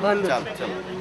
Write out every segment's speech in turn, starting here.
ચાલો ચાલો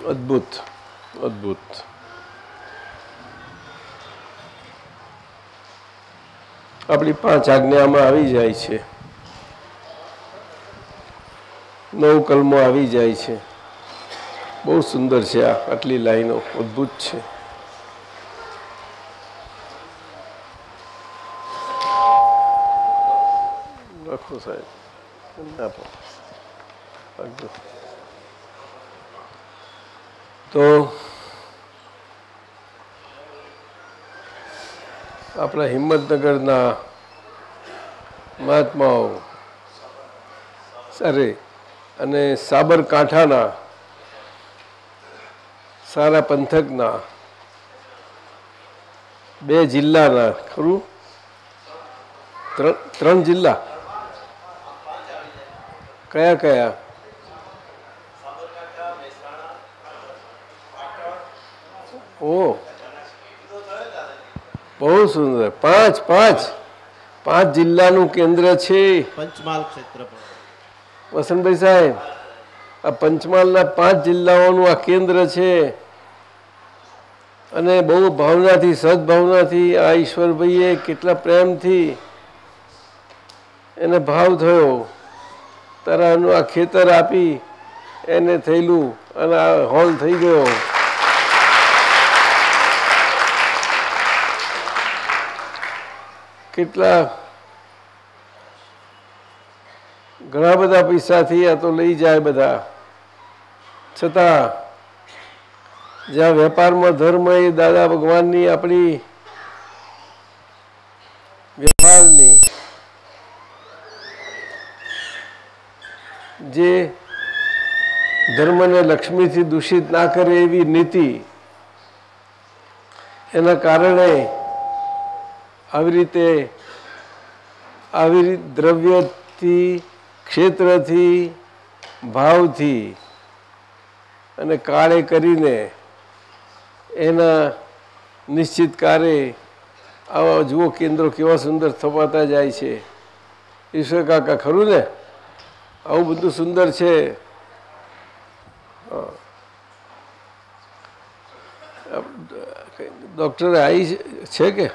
અદ્ભુત અદ્ભુત આપણી 5 આજ્ઞામાં આવી જાય છે 9 કલમો આવી જાય છે બહુ સુંદર છે આટલી લાઈનો અદ્ભુત છે લખો સાહેબ આપો તો આપણા હિંમતનગરના મહાત્માઓ સરે અને સાબરકાંઠાના સારા પંથકના 2 જિલ્લાના ખરું 3 જિલ્લા કયા કયા ઓ બહુ સુંદર 5 જિલ્લાનું કેન્દ્ર છે પંચમહાલ ક્ષેત્રફળ વસંતભાઈ સાહેબ આ પંચમહાલના 5 જિલ્લાઓનું આ કેન્દ્ર છે અને બહુ ભાવનાથી સદભાવનાથી આ ઈશ્વરભાઈએ કેટલા પ્રેમથી એને ભાવ થયો તારાનું આ ખેતર આપી એને થયેલું અને આ હોલ થઈ ગયો કેટલા ઘણા બધા પૈસાથી આ તો લઈ જાય બધા છતાં જ્યાં વેપારમાં ધર્મ એ દાદા ભગવાનની આપણી વ્યવહારની જે ધર્મને લક્ષ્મીથી દૂષિત ના કરે એવી નીતિ, એના કારણે આવી રીતે દ્રવ્યથી, ક્ષેત્રથી, ભાવથી અને કાળે કરીને એના નિશ્ચિત કાર્ય આવા જુઓ કેન્દ્રો કેવા સુંદર થવાતા જાય છે. ઈશ્વર કાકા ખરું ને? આવું બધું સુંદર છે. ડૉક્ટરે આવી છે કે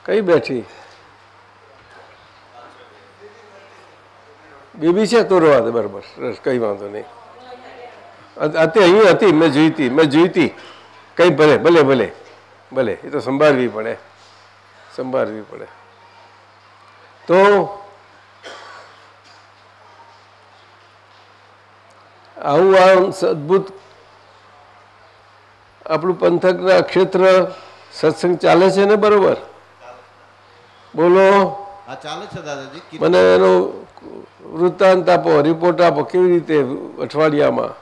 કઈ બેઠી? બેબી છે તો રવા દે, બરાબર, કઈ વાંધો નહીં. અહીં હતી, મેં જોઈતી. કઈ ભલે ભલે ભલે ભલે, એ તો સંભાળવી પડે. તો આવું આ અદભુત આપણું પંથકના ક્ષેત્ર સત્સંગ ચાલે છે ને? બરોબર, બોલો. ચાલે છે દાદાજી. મને એનો વૃત્તાંત આપો, રિપોર્ટ આપો, કેવી રીતે અઠવાડિયામાં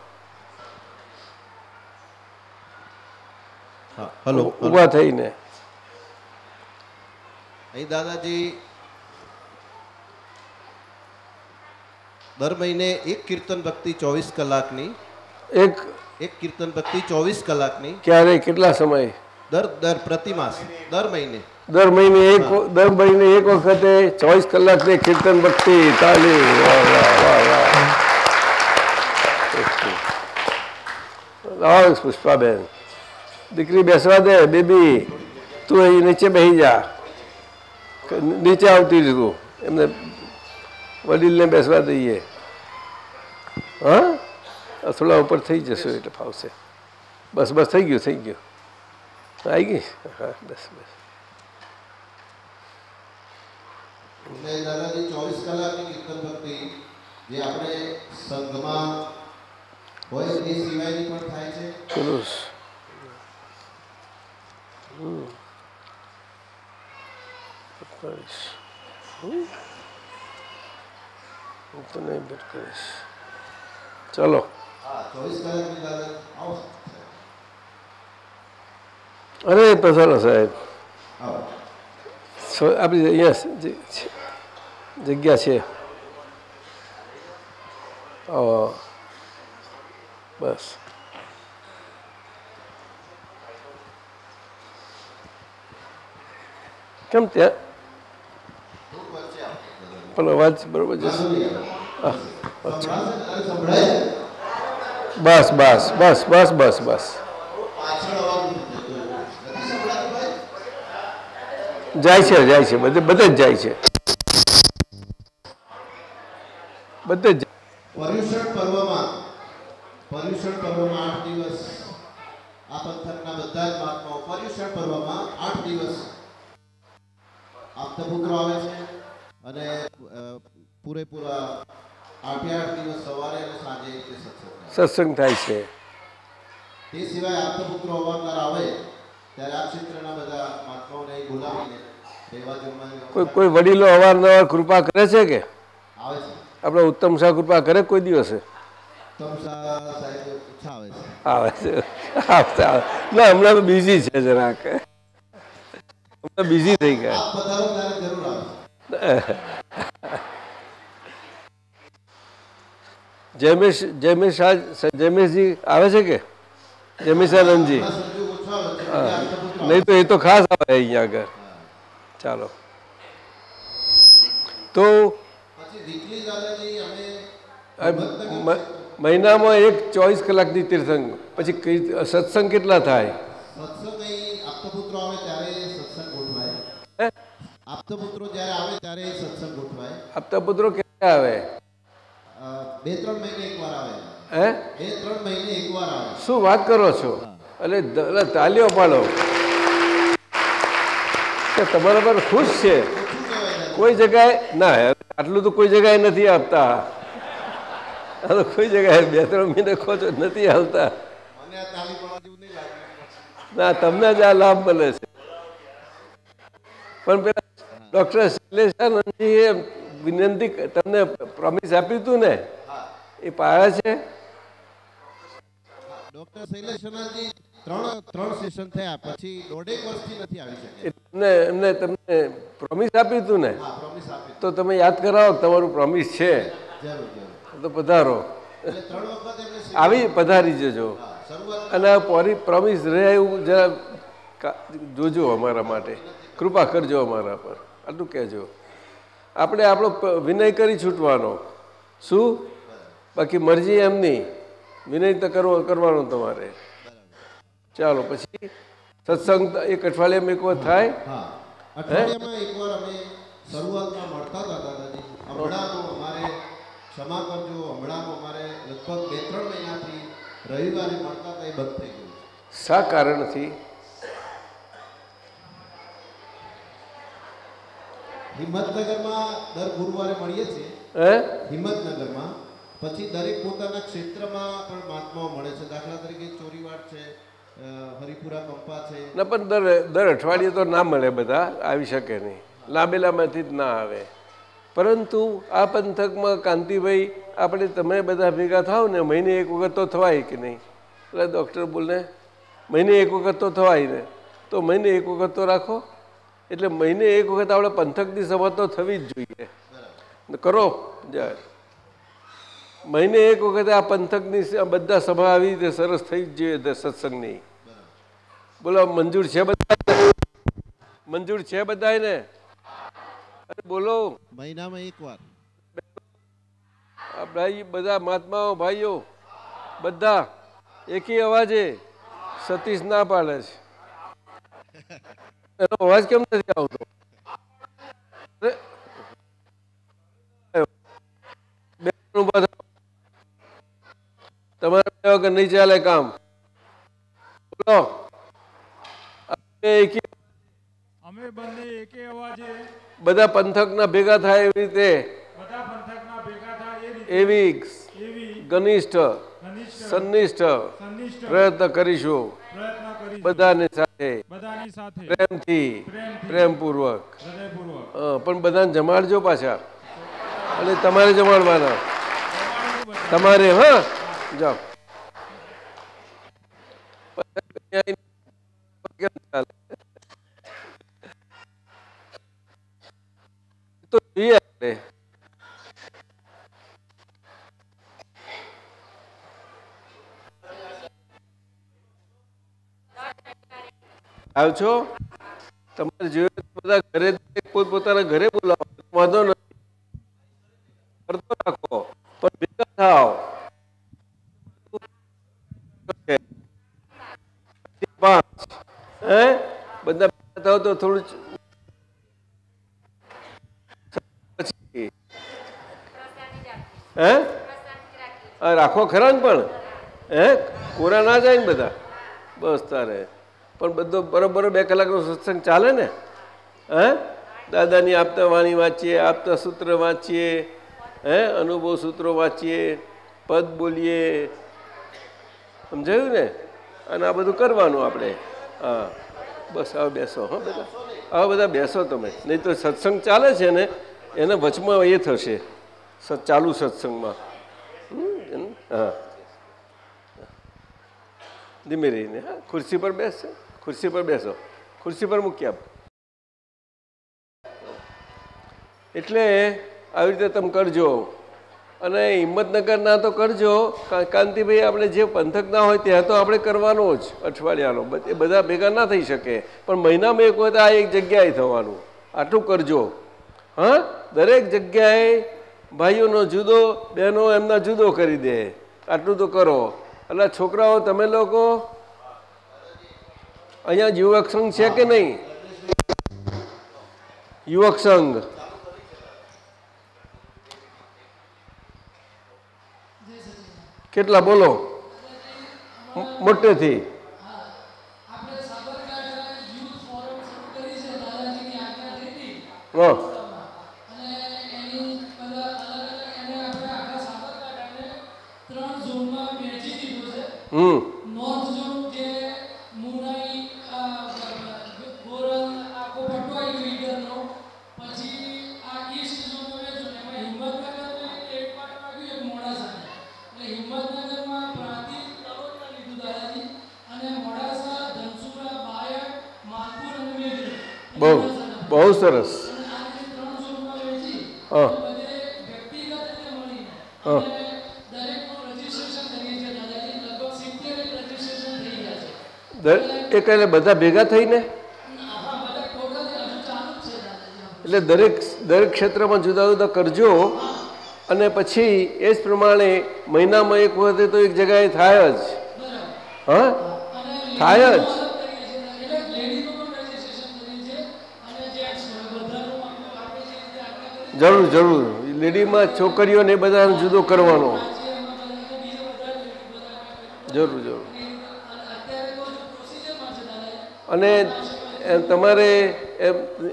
ઉભા થઈને. અહીં દાદાજી દર મહિને એક કીર્તન ભક્તિ 24 કલાકની, એક કીર્તન ભક્તિ 24 કલાકની. ક્યારે, કેટલા સમય? દર પ્રતિમાસ, દર મહિને એક વખતે 24 કલાકની કીર્તન ભક્તિ. તાલી! વાહ! પુષ્પાબેન, દીકરી બેસવા દે. બેબી, તું અહીં નીચે બેસી જા. નીચે આવતી તું, એમને વડીલને બેસવા દઈએ. હા, થોડા ઉપર થઈ જશો એટલે ફાવશે. બસ બસ, થઈ ગયું આવી ગઈ. હા, બસ. દાદાજી 24 કલાકની કીર્તન ભક્તિ જે આપણે સંઘમાં હોય એ સિવાયની પણ થાય છે. સરસ. ચલો. અરે પધારો સાહેબ, આપણી અહીંયા જગ્યા છે. બસ. કેમ ત્યાં પણ અવાજ બરોબર જશે? બસ બસ બસ બસ બસ બસ. જાય છે બધે જ જાય છે. બધે જ. પર્યુષણ પર્વમાં 8 દિવસ આ પંથકના બધા જ મહાત્માઓ પર્યુષણ પર્વમાં 8 દિવસ આપતપુત્રો આવે છે અને પૂરેપૂરા 8 દિવસ સવારે અને સાંજે સત્સંગ થાય છે. તે સિવાય આપતપુત્રો અવારનવાર આવે ત્યારે આ ક્ષેત્રના બધા મહાત્માઓને બોલાવીને કોઈ વડીલો અવારનવાર કૃપા કરે છે કે આવે છે? આપણે ઉત્તમ શાહ કૃપા કરે કોઈ દિવસે? આવે છે. ના, હમણાં બિઝી છે જરાક, હમણાં બિઝી થઈ ગયા. જયમેશજી આવે છે કે જયમેશાનંદજી? નહીં તો એ તો ખાસ આવે અહીંયા આગળ. ચાલો. તો મહિનામાં એક 24 કલાકની તીર્થંગ, પછી સત્સંગ કેટલા થાય? આપતપુત્રો ક્યારે આવે? 2-3 મહિને એકવાર આવે. હે, 2-3 મહિને એકવાર આવે. શું વાત કરો છો? એટલે તાલીઓ પાડો. તમારા પર ખુશ છે. કોઈ જગ્યાએ ના, આટલું તો કોઈ જગ્યાએ નથી આપતા. કોઈ જગ્યાએ 2-3 મહિને ખો તો નથી હાલતા. ના, તમને જ આ લાભ મળે છે. પણ પેલા ડોક્ટર શૈલેષાનંદજીએ વિનંતી, તમને પ્રોમિસ આપ્યું હતું ને એ પાયા છે. ડોક્ટર શૈલેષ સોનાલજી ત્રણ સેશન થયા પછી 1.5 વર્ષથી નથી આવી શકે. એમને તમને પ્રોમિસ આપ્યું હતું ને, હા, પ્રોમિસ આપી. તો તમે યાદ કરાવો તમારું પ્રોમિસ છે. જરૂર જરૂર. તો પધારો, એટલે 3 વખત એમને આવી પધારી જજો. શરૂઆત અને પ્રોમિસ રહે એવું જરા જોજો અમારા માટે, કૃપા કરજો અમારા પર, આટલું કહેજો. આપણે આપણો વિનય કરી છૂટવાનો. શું? બાકી મરજી એમની, વિનય તો કરવાનો તમારે. ચાલો પછી સત્સંગ એક અઠવાડિયામાં એક વખત થાય. હા, અઠવાડિયામાં એકવાર અમે શરૂઆતમાં મળતા હતા દાદાજી. હમણાં તો અમારે ક્ષમા કરજો, હમણાં તો અમારે લગભગ 2-3 મહિનાથી રવિવારે મળતા હતા, એ બંધ થઈ ગયું. શા કારણથી? હિંમતનગરમાં દર ગુરુવારે મળીએ છીએ. હિંમતનગરમાં પછી દરેક પોતાના ક્ષેત્રમાં પણ મહાત્માઓ મળે છે. દાખલા તરીકે ચોરીવાડ છે, હરિપુરા પંપા છે. ના, પણ દર અઠવાડિયે તો ના મળે, બધા આવી શકે નહીં, લાંબેલામાંથી જ ના આવે. પરંતુ આ પંથકમાં કાંતિભાઈ, આપણે તમે બધા ભેગા થાવ ને, મહિને એક વખત તો થવાય કે નહીં? એટલે ડૉક્ટર બોલે મહિને એક વખત તો થવાય ને, તો મહિને એક વખત તો રાખો. એટલે મહિને એક વખત આપણે પંથકની સભા તો થવી જ જોઈએ. કરો જાય મહિને એક વખત આ પંથકની બધા સભા આવી રીતે સરસ થઈ જ જોઈએ સત્સંગની. બોલો મંજૂર છે બધા? મંજૂર છે બધાય ને? બોલો મહિનામાં એકવાર. ભાઈ બધા મહાત્માઓ ભાઈઓ બધા એકી અવાજે સતીશ ના પાડે છે. એનો અવાજ કેમ નથી આવતો? તમારે વગર નહીં ચાલે કામ. બોલો અમે બંને એકે અવાજે બધા પંથકના ભેગા થાય એવી રીતે, બધા પંથકના ભેગા થાય એવી ઘનિષ્ઠ સન્નિષ્ઠ પ્રયત્ન કરીશું. બધાની સાથે પ્રેમથી, પ્રેમપૂર્વક. પણ બધાને જમાડજો પાછા, અને તમારે જમાડવાના. તમારે હા જાઓ. તો જોઈએ આપણે આવજો. તમારે જોયું બધા ઘરે પોતપોતાના ઘરે બોલાવો, વાંધો નથી, કરતો રાખો, પણ ભેગા થાવ. બધા ભેગા થાવ તો થોડું પછી રાખો ખરા ને, પણ કોરા ના જાય ને બધા. બસ તારે પણ બધો બરોબર 2 કલાકનો સત્સંગ ચાલે ને. દાદાની આપતા વાણી વાંચીએ, આપતા સૂત્ર વાંચીએ, અનુભવ સૂત્રો વાંચીએ, પદ બોલીએ, સમજાયું ને? અને આ બધું કરવાનું આપણે. હા બસ હવે બેસો. હા બધા હવે બધા બેસો તમે, નહીં તો સત્સંગ ચાલે છે ને એના વચમાં એ થશે ચાલુ સત્સંગમાં. હા ધીમે રહીને. હા ખુરશી પર બેસો, ખુરશી પર બેસો, ખુરશી પર મૂકી આપ. એટલે આવી રીતે તમે કરજો. અને હિંમતનગરના તો કરજો. કાંતિભાઈ આપણે જે પંથક ના હોય ત્યાં તો આપણે કરવાનો જ અઠવાડિયાનો, એ બધા ભેગા ના થઈ શકે, પણ મહિનામાં એક વખત આ એક જગ્યાએ થવાનું. આટલું કરજો. હા દરેક જગ્યાએ ભાઈઓનો જુદો, બહેનો એમના જુદો કરી દે, આટલું તો કરો. એટલે છોકરાઓ તમે લોકો અહીંયા યુવક સંઘ છે કે નહીં? યુવક સંઘ કેટલા બોલો મોટેથી? બહુ બહુ સરસ. હા હા એ કહે બધા ભેગા થઈને એટલે દરેક ક્ષેત્રમાં જુદા જુદા કરજો અને પછી એ જ પ્રમાણે મહિનામાં એક વખતે તો એક જગ્યાએ થાય જ. હા થાય જ. જરૂર જરૂર લેડીમાં છોકરીઓને એ બધાને જુદો કરવાનો. જરૂર જરૂર. અને તમારે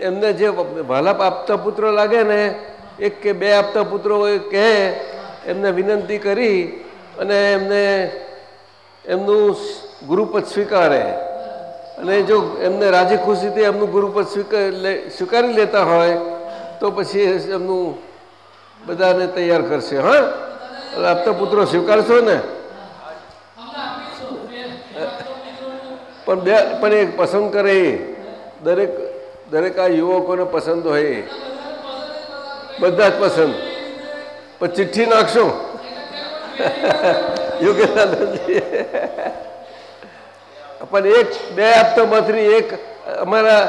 એમને જે વાલા આપતા પુત્ર લાગે ને એક કે બે આપતા પુત્રો કહે એમને વિનંતી કરી અને એમને એમનું ગુરુપદ સ્વીકારે અને જો એમને રાજી ખુશીથી એમનું ગુરુપદ સ્વીકારી લેતા હોય તો પછી એમનું બધાને તૈયાર કરશે. હા આપતા પુત્રો સ્વીકારશો ને? પણ એક પસંદ કરે દરેક આ યુવકોને પસંદ હોય બધા જ પસંદ. પણ ચિઠ્ઠી નાખશો યોગેશજી. પણ એક બે આપતામાંથી એક અમારા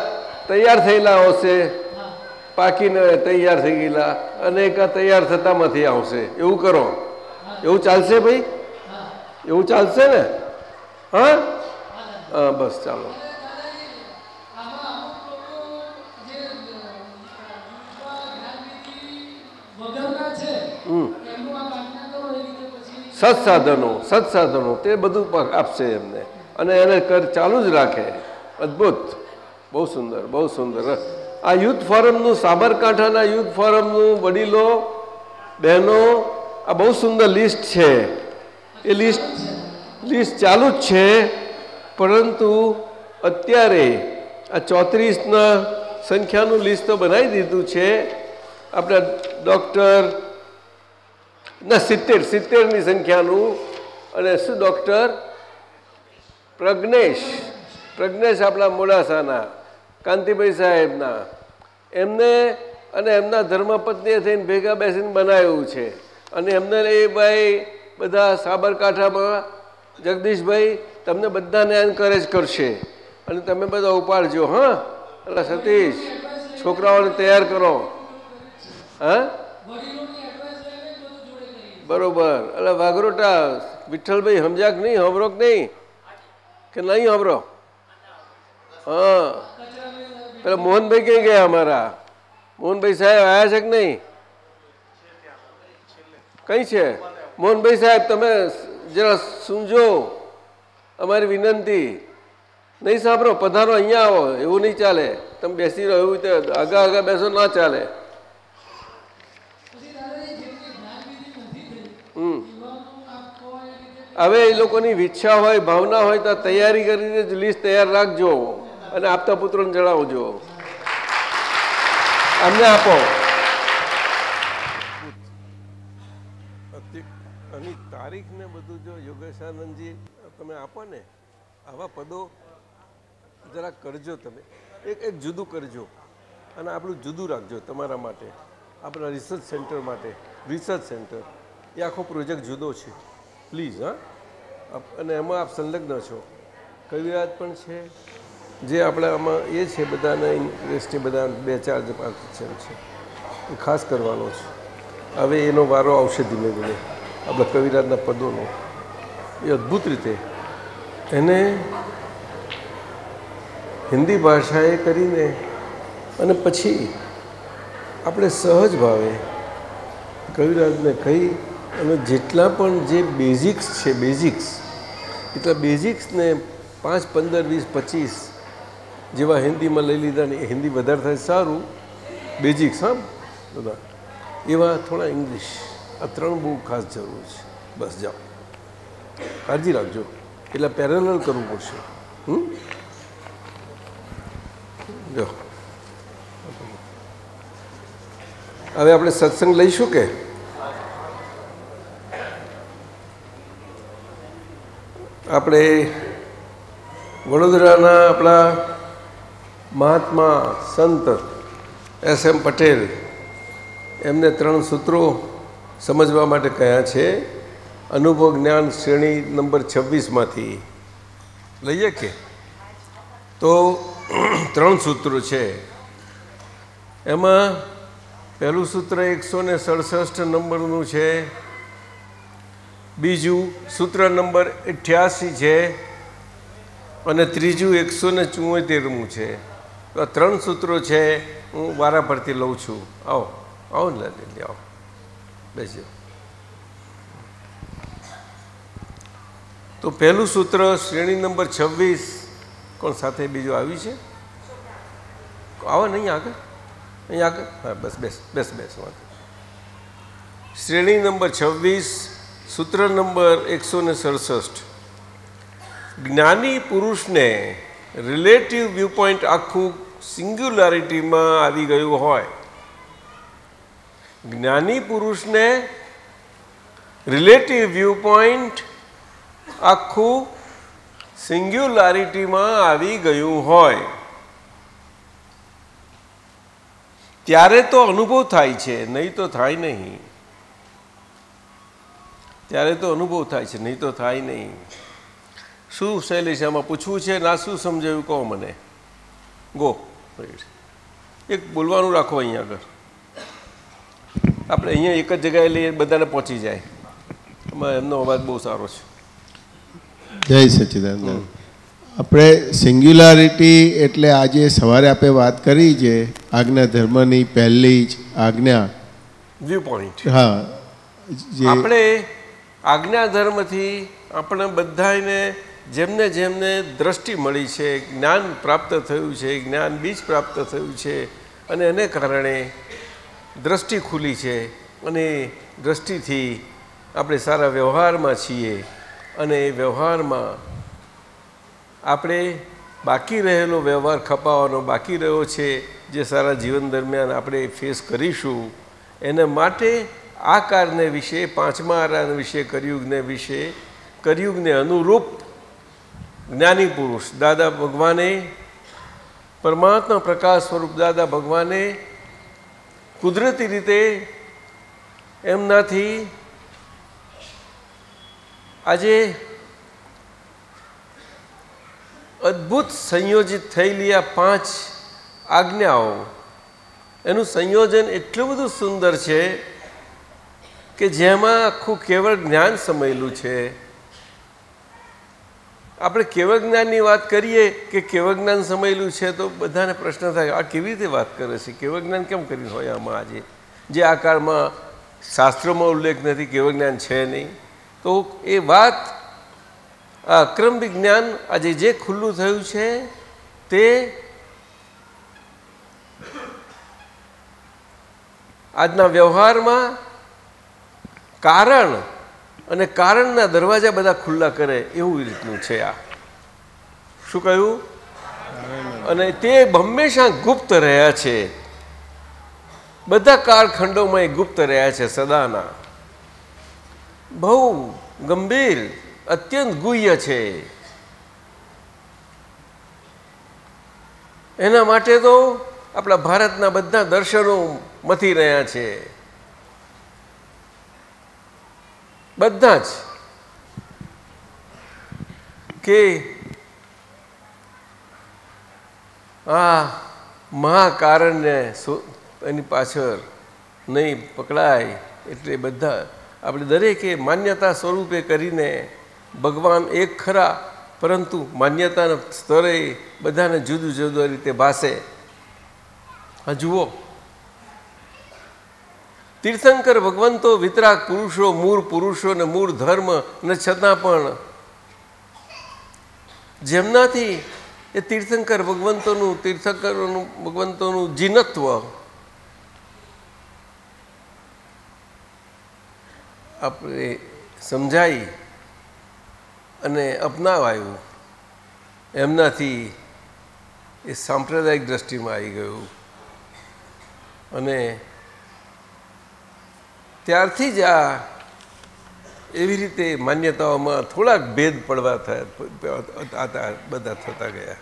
તૈયાર થયેલા આવશે, પાકીને તૈયાર થઈ ગયેલા, અને એક તૈયાર થતામાંથી આવશે. એવું કરો. એવું ચાલશે ભાઈ? એવું ચાલશે ને? હા હા બસ ચાલો. સત્સાધનો તે બધું આપશે એમને અને એને ચાલુ જ રાખે. અદ્ભુત. બહુ સુંદર બહુ સુંદર. આ યુથ ફોરમનું સાબરકાંઠાના યુથ ફોરમનું વડીલો બહેનો આ બહુ સુંદર લિસ્ટ છે. એ લિસ્ટ ચાલુ જ છે. પરંતુ અત્યારે આ 34ના સંખ્યાનું લિસ્ટ તો બનાવી દીધું છે. આપણા ડૉક્ટર ના 70ની સંખ્યાનું. અને શું ડૉક્ટર પ્રજ્ઞેશ આપણા મોડાસાના કાંતિભાઈ સાહેબના એમને અને એમના ધર્મપત્નીએ થઈને ભેગા બેસીને બનાવ્યું છે. અને એમને એ ભાઈ બધા સાબરકાંઠામાં જગદીશભાઈ તમને બધાને એન્કરેજ કરશે અને તમે બધા ઉપાડજો. હા એટલે સતીશ છોકરાઓને તૈયાર કરો. હા બરોબર. એટલે વાઘરોટા વિઠ્ઠલભાઈ સમજ્યા કે નહીં? હમરો કે નહીં? કે નહીં હમરો? હા પેલા મોહનભાઈ કઈ ગયા? અમારા મોહનભાઈ સાહેબ આવ્યા છે કે નહીં? કઈ છે મોહનભાઈ સાહેબ? તમે જરા સુનજો અમારી વિનંતી. નહીં સાંભળો? પધારો, અહીંયા આવો. એવું નહીં ચાલે. તમે બેસી રહો એવું આગા બેસો ના ચાલે. હવે એ લોકોની ઈચ્છા હોય, ભાવના હોય તો તૈયારી કરીને જ લિસ્ટ તૈયાર રાખજો અને આપતા પુત્રોને જણાવજો. અમને આપો. આની તારીખ ને બધું જો યોગેશાનંદજી તમે આપો ને આવા પદો જરા કરજો. તમે એક જુદું કરજો અને આપણું જુદું રાખજો તમારા માટે, આપણા રિસર્ચ સેન્ટર માટે. રિસર્ચ સેન્ટર એ આખો પ્રોજેક્ટ જુદો છે પ્લીઝ. હા અને એમાં આપ સંલગ્ન છો. કવિરાજ પણ છે જે આપણે આમાં એ છે બધાને ઇન્ટરેસ્ટે બધા 2-4 છે એ ખાસ કરવાનો છે. હવે એનો વારો આવશે ધીમે ધીમે આપણા કવિરાજના પદોનો. એ અદ્ભુત રીતે એને હિન્દી ભાષાએ કરીને અને પછી આપણે સહજ ભાવે કવિરાજને કહી અને જેટલા પણ જે બેઝિક્સ છે એટલા બેઝિક્સને 5, 15, 20, 25 જેવા હિન્દીમાં લઈ લીધા ને હિન્દી વધારે થાય સારું. બેઝિક્સ હા બધા એવા થોડા ઇંગ્લિશ. આ 3 બહુ ખાસ જરૂર છે. બસ જાઓ, કાળજી રાખજો. એટલે પેરેલલ કરવું પડશે. જો હવે આપણે સત્સંગ લઈશું કે આપણે વડોદરાના આપણા મહાત્મા સંત એસ.એમ. પટેલ એમને 3 સૂત્રો સમજવા માટે કહ્યા છે. અનુભવ જ્ઞાન શ્રેણી નંબર 26માંથી લઈએ કે તો 3 સૂત્રો છે. એમાં પહેલું સૂત્ર 167 નંબરનું છે, બીજું સૂત્ર નંબર 88 છે અને ત્રીજું 174મું છે. તો આ 3 સૂત્રો છે, હું વારા પરથી લઉં છું. આવો ને લઈ આવો, બેસજો. તો પહેલું સૂત્ર શ્રેણી નંબર 26, કોણ સાથે બીજું આવ્યું છે? આવો ને અહીંયા આગળ, હા બસ બેસ. શ્રેણી નંબર 26, સૂત્ર નંબર 167. જ્ઞાની પુરુષને રિલેટિવ વ્યૂ પોઈન્ટ આખું સિંગ્યુલારિટીમાં આવી ગયું હોય, જ્ઞાની પુરુષને રિલેટિવ વ્યૂ પોઈન્ટ આખું સિંગ્યુલારિટીમાં આવી ગયું હોય ત્યારે તો અનુભવ થાય છે, નહીં તો થાય નહીં. ત્યારે તો અનુભવ થાય છે, નહીં તો થાય નહીં. શું શૈલેષ આમાં પૂછવું છે? ના, શું સમજાયું કહો મને. ગો એક બોલવાનું રાખો અહીંયા આગળ. આપણે અહીંયા એક જ જગ્યાએ લઈએ, બધાને પહોંચી જાય. એમાં એમનો અવાજ બહુ સારો છે. જય સચ્ચિદાનંદ. આપણે સિંગ્યુલારિટી એટલે આજે સવારે આપણે વાત કરી છે આજ્ઞા ધર્મની પહેલી જ આજ્ઞા વ્યૂ પોઈન્ટ. હા, આપણે આજ્ઞા ધર્મથી આપણે બધાને જેમને જેમને દ્રષ્ટિ મળી છે, જ્ઞાન પ્રાપ્ત થયું છે, જ્ઞાન બીજ પ્રાપ્ત થયું છે અને એને કારણે દ્રષ્ટિ ખુલી છે અને દ્રષ્ટિથી આપણે સારા વ્યવહારમાં છીએ અને એ વ્યવહારમાં આપણે બાકી રહેલો વ્યવહાર ખપાવવાનો બાકી રહ્યો છે, જે સારા જીવન દરમિયાન આપણે ફેસ કરીશું. એના માટે આ કારને વિશે, 5મા આરાને વિશે, કરિયુગને અનુરૂપ જ્ઞાની પુરુષ દાદા ભગવાને, પરમાત્મા પ્રકાશ સ્વરૂપ દાદા ભગવાને કુદરતી રીતે એમનાથી આજે અદ્ભુત સંયોજિત થયેલી આ 5 આજ્ઞાઓ, એનું સંયોજન એટલું બધું સુંદર છે કે જેમાં આખું કેવળ જ્ઞાન સમાયેલું છે. આપણે કેવળ જ્ઞાનની વાત કરીએ કે કેવળ જ્ઞાન સમાયેલું છે તો બધાને પ્રશ્ન થાય, આ કેવી રીતે વાત કરે છે? કેવળ જ્ઞાન કેમ કર્યું હોય આમાં? આજે જે આ કાળમાં શાસ્ત્રોમાં ઉલ્લેખ નથી, કેવળ જ્ઞાન છે નહીં, તો એ વાત આ અક્રમ વિજ્ઞાન આજે જે ખુલ્લું થયું છે તે આજના વ્યવહારમાં કારણ અને કારણના દરવાજા બધા ખુલ્લા કરે એવું રીતનું છે. આ શું કહ્યું? અને તે હંમેશા ગુપ્ત રહ્યા છે, બધા કાળખંડોમાં એ ગુપ્ત રહ્યા છે સદાના. બહુ ગંભીર, અત્યંત ગુહ્ય છે. એના માટે તો આપણા ભારતના બધા દર્શનો મથી રહ્યા છે, બધા જ, કે આ મહાકારણને એની પાછળ નહીં પકડાય એટલે બધા આપણે દરેકે માન્યતા સ્વરૂપે કરીને ભગવાન એક ખરા, પરંતુ માન્યતાના સ્તરે બધાને જુદું જુદું રીતે ભાષે. હા જુઓ, તીર્થંકર ભગવંતો વિતરાગ પુરુષો, મૂળ પુરુષો ને મૂળ ધર્મ ને છતાં પણ જેમનાથી એ તીર્થંકર ભગવંતોનું જીનત્વ આપણે સમજાઈ અને અપનાવાયું, એમનાથી એ સાંપ્રદાયિક દ્રષ્ટિમાં આવી ગયું અને ત્યારથી જ આ એવી રીતે માન્યતાઓમાં થોડાક ભેદ પડવા થયા, બધા થતા ગયા.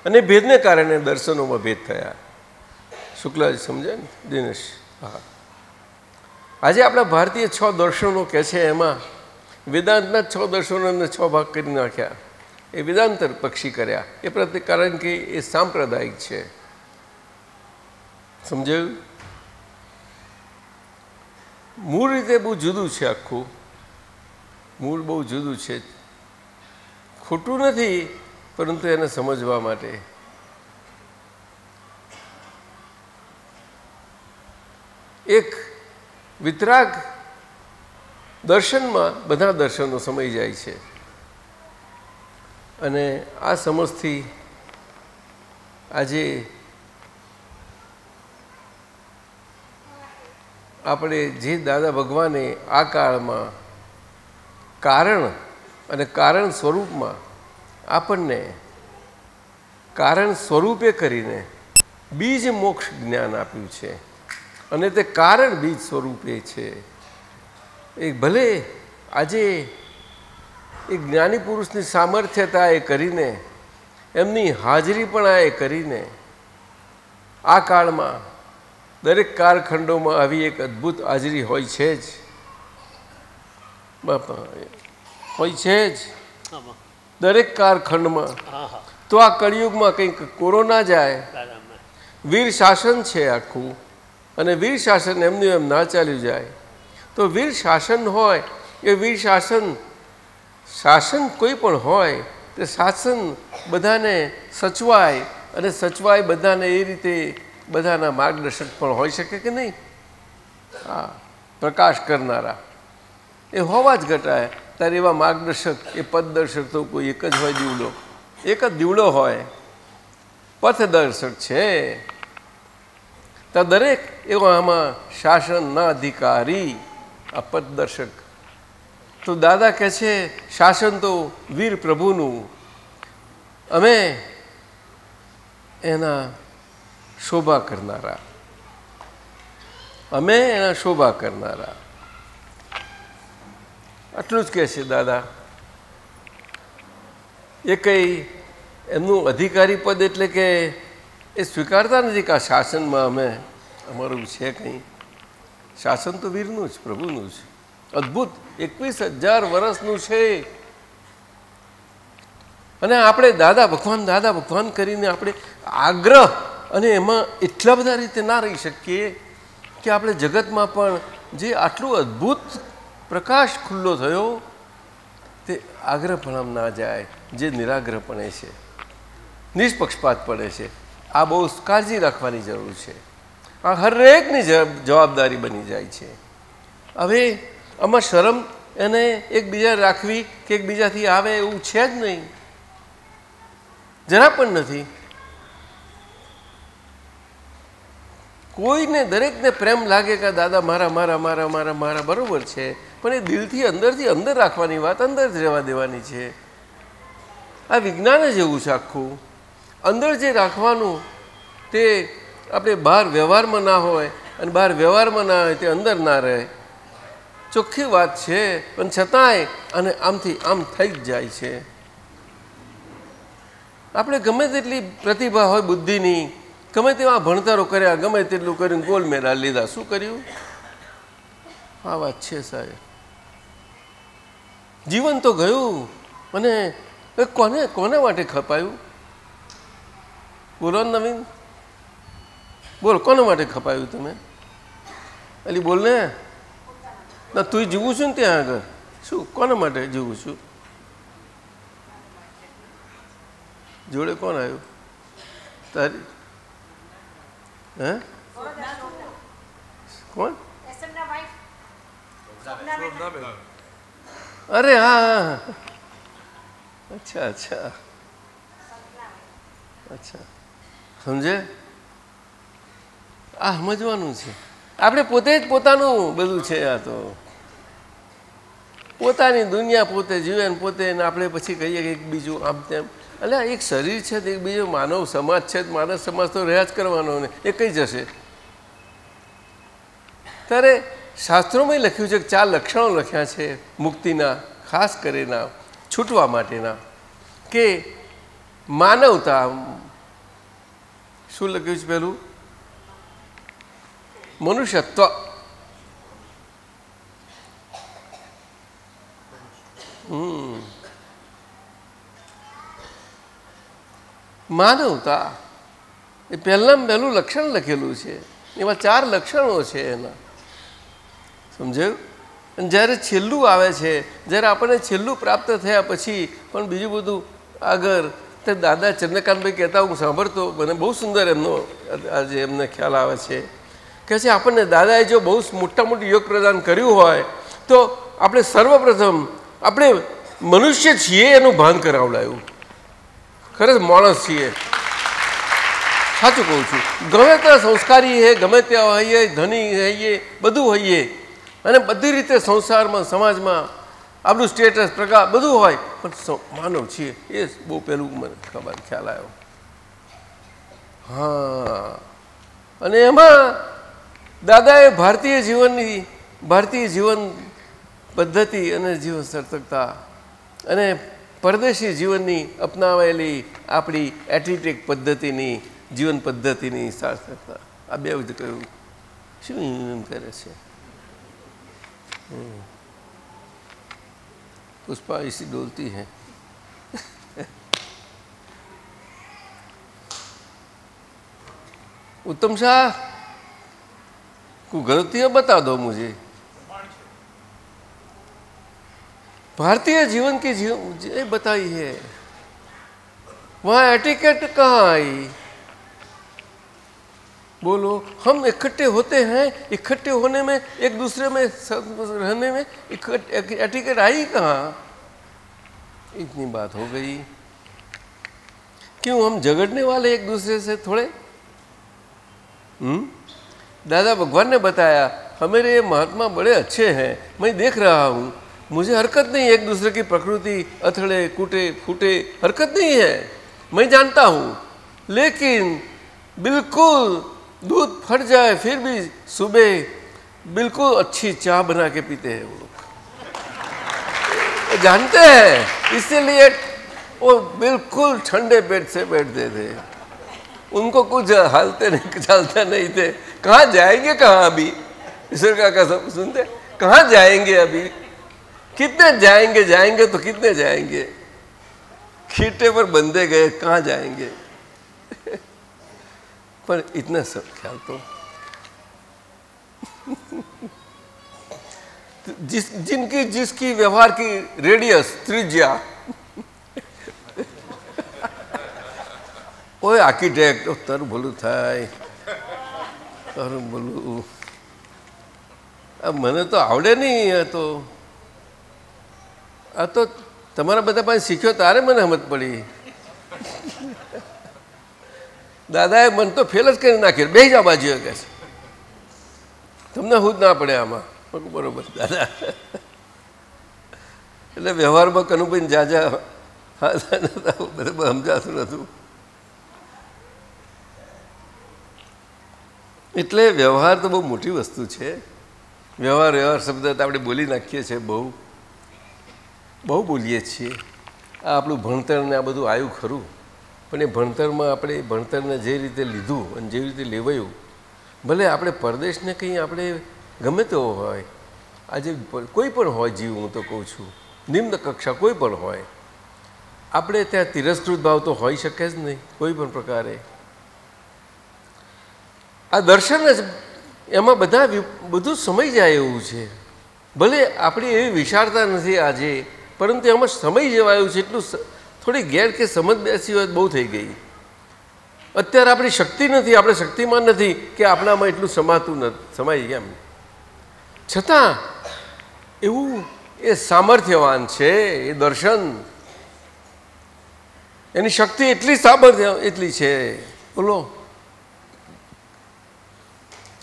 અને ભેદને કારણે દર્શનોમાં ભેદ થયા. શુક્લાજી સમજે ને દિનેશ? હા. આજે આપણા ભારતીય 6 દર્શનો કહે છે, એમાં વેદાંતના 6 દર્શનોને 6 ભાગ કરી નાખ્યા. એ વેદાંતર પક્ષી કર્યા. એ પ્રત્યે કારણ કે એ સાંપ્રદાયિક છે. સમજાયું? મૂળ રીતે બહુ જુદું છે. આખું મૂળ બહુ જુદું છે. ખોટું નથી, પરંતુ એને સમજવા માટે એક વિતરાગ દર્શનમાં બધા દર્શનો સમાઈ જાય છે. અને આ સમજથી આજે આપણે જે દાદા ભગવાને આ કાળમાં કારણ અને કારણ સ્વરૂપમાં આપણને કારણ સ્વરૂપે કરીને બીજ મોક્ષ જ્ઞાન આપ્યું છે. અને તે કારણ બીજ સ્વરૂપે છે. એ ભલે આજે એ જ્ઞાની પુરુષની સામર્થ્યતા એ કરીને, એમની હાજરી પણ આ એ કરીને આ કાળમાં દરેક કાળખંડોમાં આવી એક અદ્ભુત હાજરી હોય છે જ. બાપા હોય છે જ દરેક કાળખંડમાં. તો આ કળિયુગમાં કંઈક કોરોના જાય, વીર શાસન છે આખું, અને વીર શાસન એમનું એમ ના ચાલ્યું જાય તો વીર શાસન હોય એ વીર શાસન કોઈ પણ હોય તે શાસન બધાને સચવાય, અને સચવાય બધાને એ રીતે બધાના માર્ગદર્શક પણ હોઈ શકે કે નહીં? હા, પ્રકાશ કરનારા એ હોવા જ ઘટાય. ત્યારે એવા માર્ગદર્શક એ પથદર્શક તો કોઈ એક જ હોય, દીવડો એક જ દીવડો હોય, પથદર્શક છે. તો દરેક એવો આમાં શાસનના અધિકારી આ પથદર્શક. તો દાદા કહે છે શાસન તો વીર પ્રભુનું, અમે એના શોભા કરનારા, અમે એના શોભા કરનારા. આટલું જ કહે છે દાદા. એ કંઈ એમનું અધિકારી પદ એટલે કે એ સ્વીકારતા નથી કે આ શાસનમાં અમે અમારું છે કંઈ. શાસન તો વીરનું જ, પ્રભુનું જ. અદ્ભુત 21,000 વર્ષનું છે. અને આપણે દાદા ભગવાન કરીને આપણે આગ્રહ અને એમાં એટલા બધા રીતે ના રહી શકીએ કે આપણે જગતમાં પણ જે આટલું અદ્ભુત પ્રકાશ ખુલ્લો થયો તે આગ્રહપણામ ના જાય, જે નિરાગ્રહપણે છે, નિષ્પક્ષપાત પડે છે. આ બહુ કાળજી રાખવાની જરૂર છે. આ હરેકની જવાબદારી બની જાય છે. હવે આમાં શરમ એને એકબીજા રાખવી કે એકબીજાથી આવે એવું છે જ નહીં, જરા પણ નથી. કોઈને દરેકને પ્રેમ લાગે કે દાદા મારા મારા મારા મારા મારા બરાબર છે, પણ એ દિલથી અંદરથી અંદર રાખવાની વાત અંદર જ રહેવા દેવાની છે. આ વિજ્ઞાન જ એવું છે આખું. અંદર જે રાખવાનું તે આપણે બહાર વ્યવહારમાં ના હોય, અને બહાર વ્યવહારમાં ના હોય તે અંદર ના રહે. ચોખ્ખી વાત છે, પણ છતાંય અને આમથી આમ થઈ જ જાય છે. આપણે ગમે તેટલી પ્રતિભા હોય બુદ્ધિની, ગમે તેવા ભણતરો કર્યા, ગમે તેટલું કરીને ગોલ્ડ મેડલ લીધા, શું કર્યું? આ વાત છે સાહેબ. જીવન તો ગયું, અને કોને માટે ખપાયું? બોલો નવીન, બોલ, કોના માટે ખપાયું તમે? અલી બોલ ને. ના, તું જીવું છું ને ત્યાં આગળ? શું કોના માટે જીવું છું? જોડે કોણ આવ્યું તારી? હે કોણ? અરે હા, અચ્છા અચ્છા અચ્છા, સમજે? આ સમજવાનું છે. આપણે પોતે જ પોતાનું બધું છે. આ તો પોતાની દુનિયા પોતે જીવે ને પોતે, આપણે પછી કહીએ કે એક બીજું આમ તેમ. એટલે એક શરીર છે, એક બીજો માનવ સમાજ છે. માનવ સમાજ તો રહ્યા જ કરવાનો ને, એ કઈ જશે? ત્યારે શાસ્ત્રોમાં લખ્યું છે કે 4 લક્ષણો લખ્યા છે મુક્તિના, ખાસ કરીને છૂટવા માટેના, કે માનવતા. શું લખ્યું છે પેલું? મનુષ્યત્વ. માનવતા એ પહેલાં પહેલું લક્ષણ લખેલું છે. એમાં 4 લક્ષણો છે એના, સમજાયું? અને જ્યારે છેલ્લું આવે છે, જ્યારે આપણને છેલ્લું પ્રાપ્ત થયા પછી પણ બીજું બધું આગળ, તે દાદા ચંદ્રકાંતભાઈ કહેતા હું સાંભળતો, મને બહુ સુંદર એમનો આજે એમને ખ્યાલ આવે છે. કહે છે આપણને દાદાએ જો બહુ મોટા મોટું યોગ પ્રદાન કર્યું હોય તો આપણે સર્વપ્રથમ આપણે મનુષ્ય છીએ એનું ભાન કરાવડાયું. ખરેખર માણસ છીએ, સાચું કહું છું. ગમે ત્યાં સંસ્કારી હે, ગમે ત્યાં હોઈએ, ધની હોઈએ, બધું હોઈએ, અને બધી રીતે સંસારમાં સમાજમાં આપણું સ્ટેટસ પ્રકાર બધું હોય, પણ માનવ છીએ એ બહુ પહેલું મને ખબર ખ્યાલ આવ્યો. હા, અને એમાં દાદાએ ભારતીય જીવન પદ્ધતિ અને જીવન સાર્થકતા અને પરદેશી જીવનની અપનાવેલી આપણી એથલેટિક પદ્ધતિની જીવન પદ્ધતિની સાર્થકતા, આ બે જ કહ્યું. શું એમ કરે છે पुष्पा? इसी डोलती है. उत्तम शाह को गलती है बता दो मुझे. भारतीय जीवन की जीवन बताई है, वहाँ एटिकेट कहाँ आई? बोलो. हम इकट्ठे होते हैं, इकट्ठे होने में एक दूसरे में रहने में एटिकेट आई कहाँ? इतनी बात हो गई. क्यों हम झगड़ने वाले एक दूसरे से थोड़े? दादा भगवान ने बताया हमारे ये महात्मा बड़े अच्छे हैं, मैं देख रहा हूँ, मुझे हरकत नहीं एक दूसरे की प्रकृति अथड़े कूटे फूटे, हरकत नहीं है, मैं जानता हूँ. लेकिन बिल्कुल दूध फट जाए फिर भी सुबह बिल्कुल अच्छी चाय बना के पीते हैं वो लोग, जानते हैं, इसीलिए वो बिल्कुल ठंडे पेट से बैठते थे. उनको कुछ हालते नहीं चलते नहीं थे. कहाँ जाएंगे, कहाँ अभी? ईश्वर का कसम सुनते, कहाँ जाएंगे अभी? कितने जाएंगे तो कितने जाएंगे? खीटे पर बंधे गए, कहाँ जाएंगे? पर इतना सब ख्याल तो जिसकी व्यवहार की रेडियस त्रिज्या, ओए आर्किटेक्ट तारू भलू थाय, तारू भलू. अब मने तो आवड़े नहीं है, तो आ तो तमारा बधा पासे सीख्यो तारे मने समज पड़ी. दादाए मन तो फेल ज करी नाख्यो, बेही जाओ बाजू के તમને હું જ ના પડે આમાં. બરોબર દાદા. એટલે વ્યવહારમાં કનુભાઈ જાજા બધું સમજાતું નહોતું. એટલે વ્યવહાર તો બહુ મોટી વસ્તુ છે. વ્યવહાર શબ્દ આપણે બોલી નાખીએ છીએ, બહુ બોલીએ છીએ. આ આપણું ભણતર ને આ બધું આવ્યું ખરું, પણ એ ભણતરમાં આપણે ભણતરને જે રીતે લીધું અને જેવી રીતે લેવાયું, ભલે આપણે પરદેશને કંઈ આપણે ગમે તેવો હોય, આજે કોઈ પણ હોય જીવ, હું તો કહું છું નિમ્ન કક્ષા કોઈ પણ હોય, આપણે ત્યાં તિરસ્કૃત ભાવ તો હોઈ શકે જ નહીં કોઈ પણ પ્રકારે. આ દર્શન જ એમાં બધું સમય જાય એવું છે. ભલે આપણી એવી વિશાળતા નથી આજે, પરંતુ એમાં સમય જવાયું છે એટલું. થોડી ગેર કે સમજ બેસી હોય બહુ થઈ ગઈ. અત્યારે આપણી શક્તિ નથી, આપણે શક્તિમાન નથી કે આપણામાં એટલું સમાય એમ. છતાં એવું એ સામર્થ્યવાન છે એ દર્શન, એની શક્તિ એટલી એટલી છે, બોલો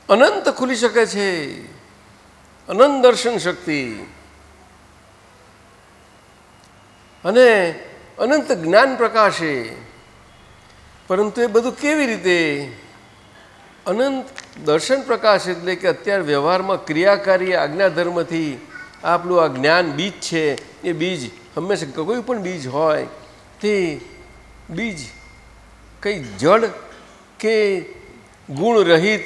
અનંત ખુલી શકે છે, અનંત દર્શન શક્તિ અને અનંત જ્ઞાન પ્રકાશે. પરંતુ એ બધું કેવી રીતે? અનંત દર્શન પ્રકાશ એટલે કે અત્યારે વ્યવહારમાં ક્રિયાકારી આજ્ઞાધર્મથી આપણું આ જ્ઞાન બીજ છે, એ બીજ હંમેશા કોઈ પણ બીજ હોય તે બીજ કંઈ જડ કે ગુણ રહિત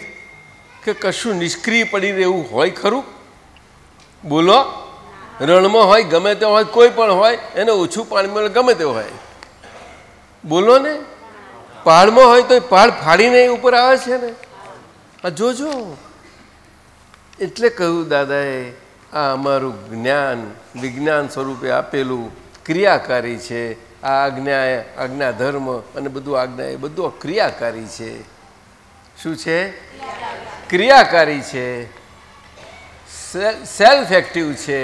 કે કશું નિષ્ક્રિય પડી રહેવું હોય ખરું? બોલો. રણમાં હોય, ગમે તે હોય, કોઈ પણ હોય, એને ઓછું પાણી મળે, ગમે તે હોય, બોલો ને. પહાડમાં હોય તો પહાડ ફાડીને ઉપર આવે છે ને. આ જોજો. એટલે કહ્યું દાદાએ, આ અમારું જ્ઞાન વિજ્ઞાન સ્વરૂપે આપેલું ક્રિયાકારી છે. આ આજ્ઞા ધર્મ અને બધું આજ્ઞા એ બધું ક્રિયાકારી છે. શું છે? ક્રિયાકારી છે, સેલ્ફ એક્ટિવ છે.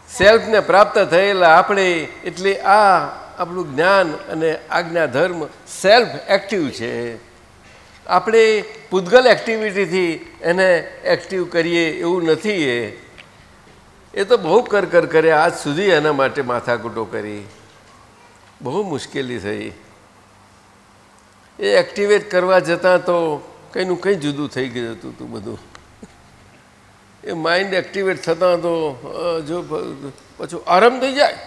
સેલ્ફને પ્રાપ્ત થયેલા આપણે, એટલે આ આપણું જ્ઞાન અને આજ્ઞા ધર્મ સેલ્ફ એક્ટિવ છે. આપણે પૂતગલ એક્ટિવિટીથી એને એક્ટિવ કરીએ એવું નથી. એ તો બહુ કર કરે આજ સુધી. એના માટે માથાકૂટો કરી, બહુ મુશ્કેલી થઈ. એ એક્ટિવેટ કરવા જતાં તો કંઈનું કંઈ જુદું થઈ ગયું હતું બધું. એ માઇન્ડ એક્ટિવેટ થતાં તો જો પાછું આરામ થઈ જાય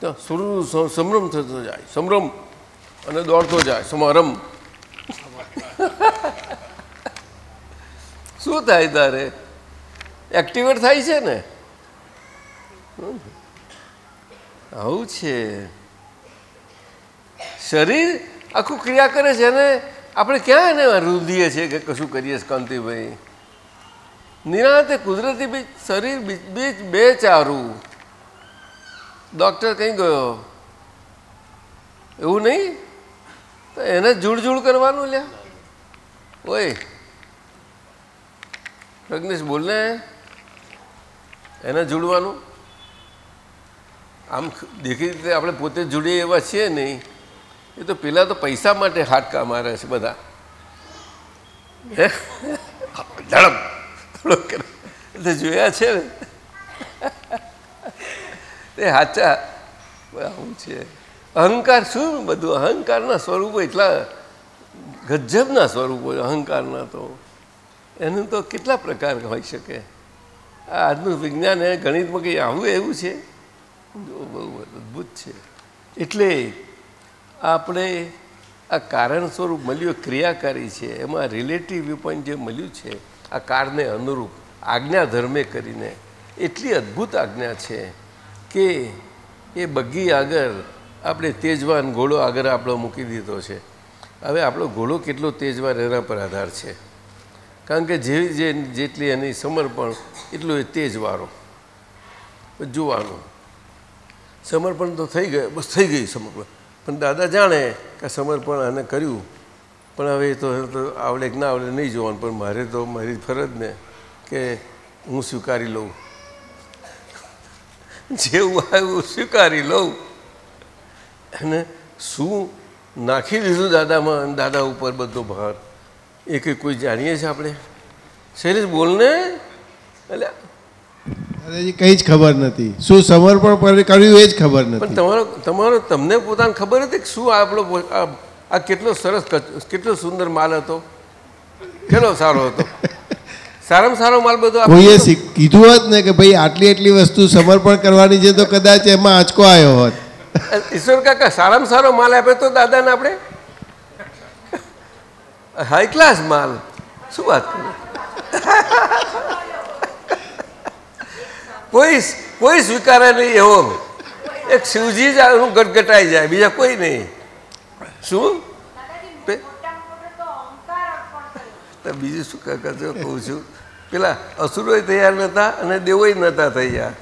તો સમરમ થતો જાય, સમરમ અને દોડતો જાય સમારમ. શું થાય તારે? એક્ટિવેટ થાય છે ને. આવું છે. શરીર આખું ક્રિયા કરે છે ને આપણે ક્યાં એને રૂંધીએ છીએ કે કશું કરીએ છીએ? કાંતિભાઈ, નિરાંતે કુદરતી બી શરીર બીજ બે ચારું. ડૉક્ટર કઈ ગયો એવું નહીં તો એને જૂળ કરવાનું લ્યા. ઓય પ્રજ્ઞેશ બોલને, એને જોડવાનું. આમ દેખી રીતે આપણે પોતે જોડીએ એવા છીએ નહીં. એ તો પેલા તો પૈસા માટે હાડકા મારે છે બધા. ઝડપ થોડો જોયા છે ને. એ સાચા આવું છે. અહંકાર શું બધું? અહંકારના સ્વરૂપો એટલા ગજબના સ્વરૂપો અહંકારના. તો એનું તો કેટલા પ્રકાર હોઈ શકે. આ આજનું વિજ્ઞાન એ ગણિતમાં કંઈ આવું એવું છે, બહુ અદ્ભુત છે. એટલે આપણે આ કારણ સ્વરૂપ મળ્યું, ક્રિયાકારી છે. એમાં રિલેટિવ વ્યૂ પોઈન્ટ જે મળ્યું છે આ કારને અનુરૂપ આજ્ઞા ધર્મે કરીને એટલી અદ્ભુત આજ્ઞા છે કે એ બગ્ગી આગળ આપણે તેજવાન ઘોડો આગળ આપણો મૂકી દીધો છે. હવે આપણો ઘોડો કેટલો તેજવાન એના પર આધાર છે. કારણ કે જેટલી એની સમર્પણ એટલું એ તેજવાળો. જોવાનું સમર્પણ તો થઈ ગયું, બસ થઈ ગઈ સમર્પણ. પણ દાદા જાણે કે સમર્પણ એને કર્યું, પણ હવે તો આવડે કે ના આવડે નહીં જોવાનું. પણ મારે તો મારી ફરજ ને કે હું સ્વીકારી લઉં, જેવું આવ્યું સ્વીકારી લઉં. અને શું નાખી દીધું દાદામાં, દાદા ઉપર બધો ભાર. એ કંઈ કોઈ જાણીએ છીએ આપણે? શૈલેષ બોલને. એટલે દાદાજી કંઈ જ ખબર નથી. શું સમર્પણ કર્યું એ જ ખબર નથી. પણ તમને પોતાને ખબર હતી કે શું આપણો આ કેટલો સરસ, કેટલો સુંદર માલ હતો, કેટલો સારો હતો. સારામાં સારો માલ બધો કોઈએ કીધું હોત ને કે ભાઈ આટલી વસ્તુ સમર્પણ કરવાની છે તો કદાચ એમાં આંચકો આવ્યો હોત. ઈશ્વર કાકા સારામાં સારો માલ આપે તો દાદાને આપણે હાઈ ક્લાસ માલ. શું વાત કરે? કોઈ સ્વીકારે નહીં એવો એક શિવજી જ ગટગટાઈ જાય, બીજા કોઈ નહીં. શું બીજું શું કાકા જો કહું છું, પેલા અસુરોય તૈયાર નહોતા અને દેવોય નહોતા તૈયાર.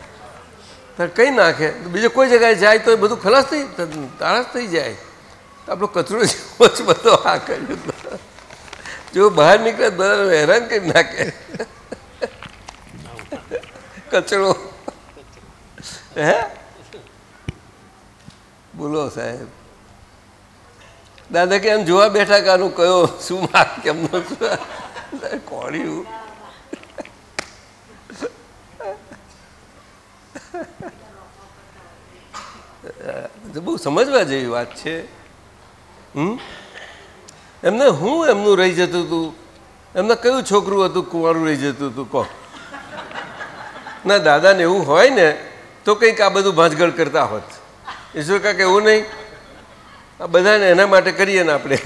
કંઈ નાખે બીજો કોઈ જગ્યાએ જાય તો એ બધું ખલાસ તારા થઈ જાય. આપણો કચરો જેવો જ બધો આ કર્યું. જો બહાર નીકળે બધા હેરાન કરી નાખે કચરો. હે બોલો સાહેબ. દાદા કે એમ જોવા બેઠા કે આનું કયો શું માર્ક કેમનો કોળ્યું. બહુ સમજવા જેવી વાત છે. એમને હું એમનું રહી જતું હતું, એમને કયું છોકરું હતું કુંવારું રહી જતું હતું કહો. ના દાદાને એવું હોય ને તો કંઈક આ બધું ભાંજગળ કરતા હોત. ઈશ્વર કાકા એવું નહીં, આ બધાને એના માટે કરીએ ને આપણે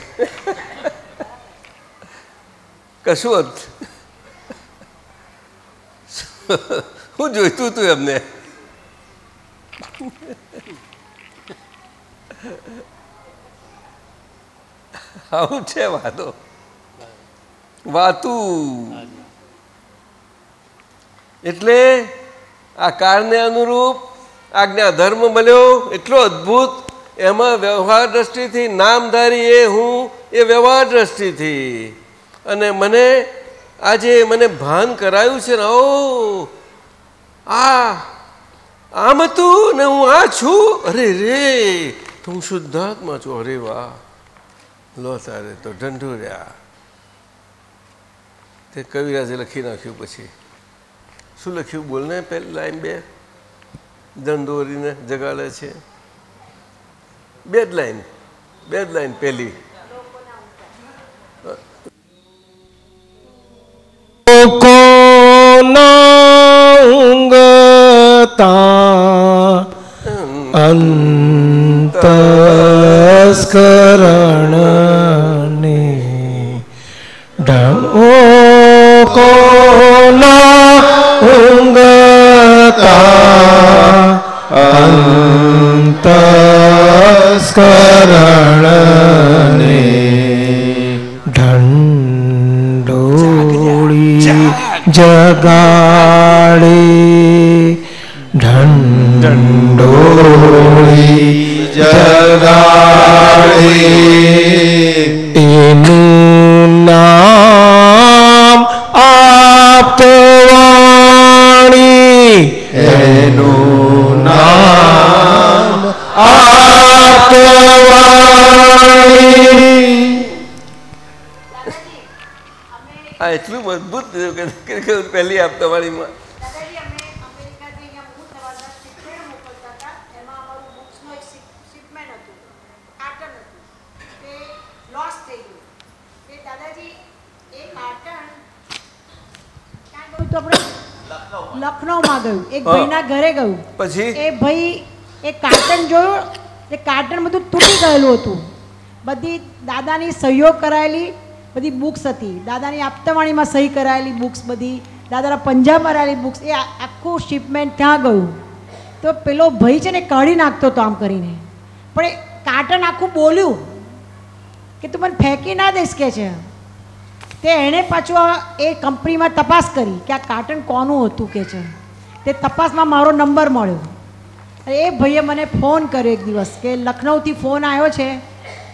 કશું હું જોઈતું હતું એમને આવું છે વાતું એટલે આ કાળને અનુરૂપ આજ્ઞા ધર્મ મળ્યો એટલો અદ્ભુત એમાં વ્યવહાર દ્રષ્ટિથી નામધારી એ હું એ વ્યવહાર દ્રષ્ટિથી અને મને આજે મને ભાન કરાયું છે ને આમ હતું ને હું આ છું અરે રે તો હું શુદ્ધાત્મા છું અરે વાહ લો તારે તો ઢંઢુર્યા તે કવિરાજે લખી નાખ્યું પછી શું લખ્યું બોલને પહેલી લાઈન બે દંડોરીને જગાડે છે બે જ લાઈન પહેલી અંતસ્કરણને ઢમો કોના ઊંઘતા અંતસ્કરણને ઢંઢોળી જગાડે ઢંઢોળી જગાડે એનું નામ આપવાણી એનું નામ આપવાણી આ એટલું મજબૂત પહેલી આપતાવાળીમાં લખનૌમાં ગયું એક ભાઈના ઘરે ગયું પછી એ ભાઈ એ કાર્ટન જોયું એ કાર્ટન બધું તૂટી ગયેલું હતું બધી દાદાની સહીઓ કરાયેલી બધી બુક્સ હતી દાદાની આપતાવાણીમાં સહી કરાયેલી બુક્સ બધી દાદાના પંજા મરાયેલી બુક્સ એ આખું શિપમેન્ટ ત્યાં ગયું તો પેલો ભાઈ છે ને કાઢી નાખતો હતો આમ કરીને પણ એ કાર્ટન આખું બોલ્યું કે તું મને ફેંકી ના દઈશ કે છે તે એણે પાછું એ કંપનીમાં તપાસ કરી કે આ કાર્ટન કોનું હતું કે છે તે તપાસમાં મારો નંબર મળ્યો એ ભાઈએ મને ફોન કર્યો એક દિવસ કે લખનૌથી ફોન આવ્યો છે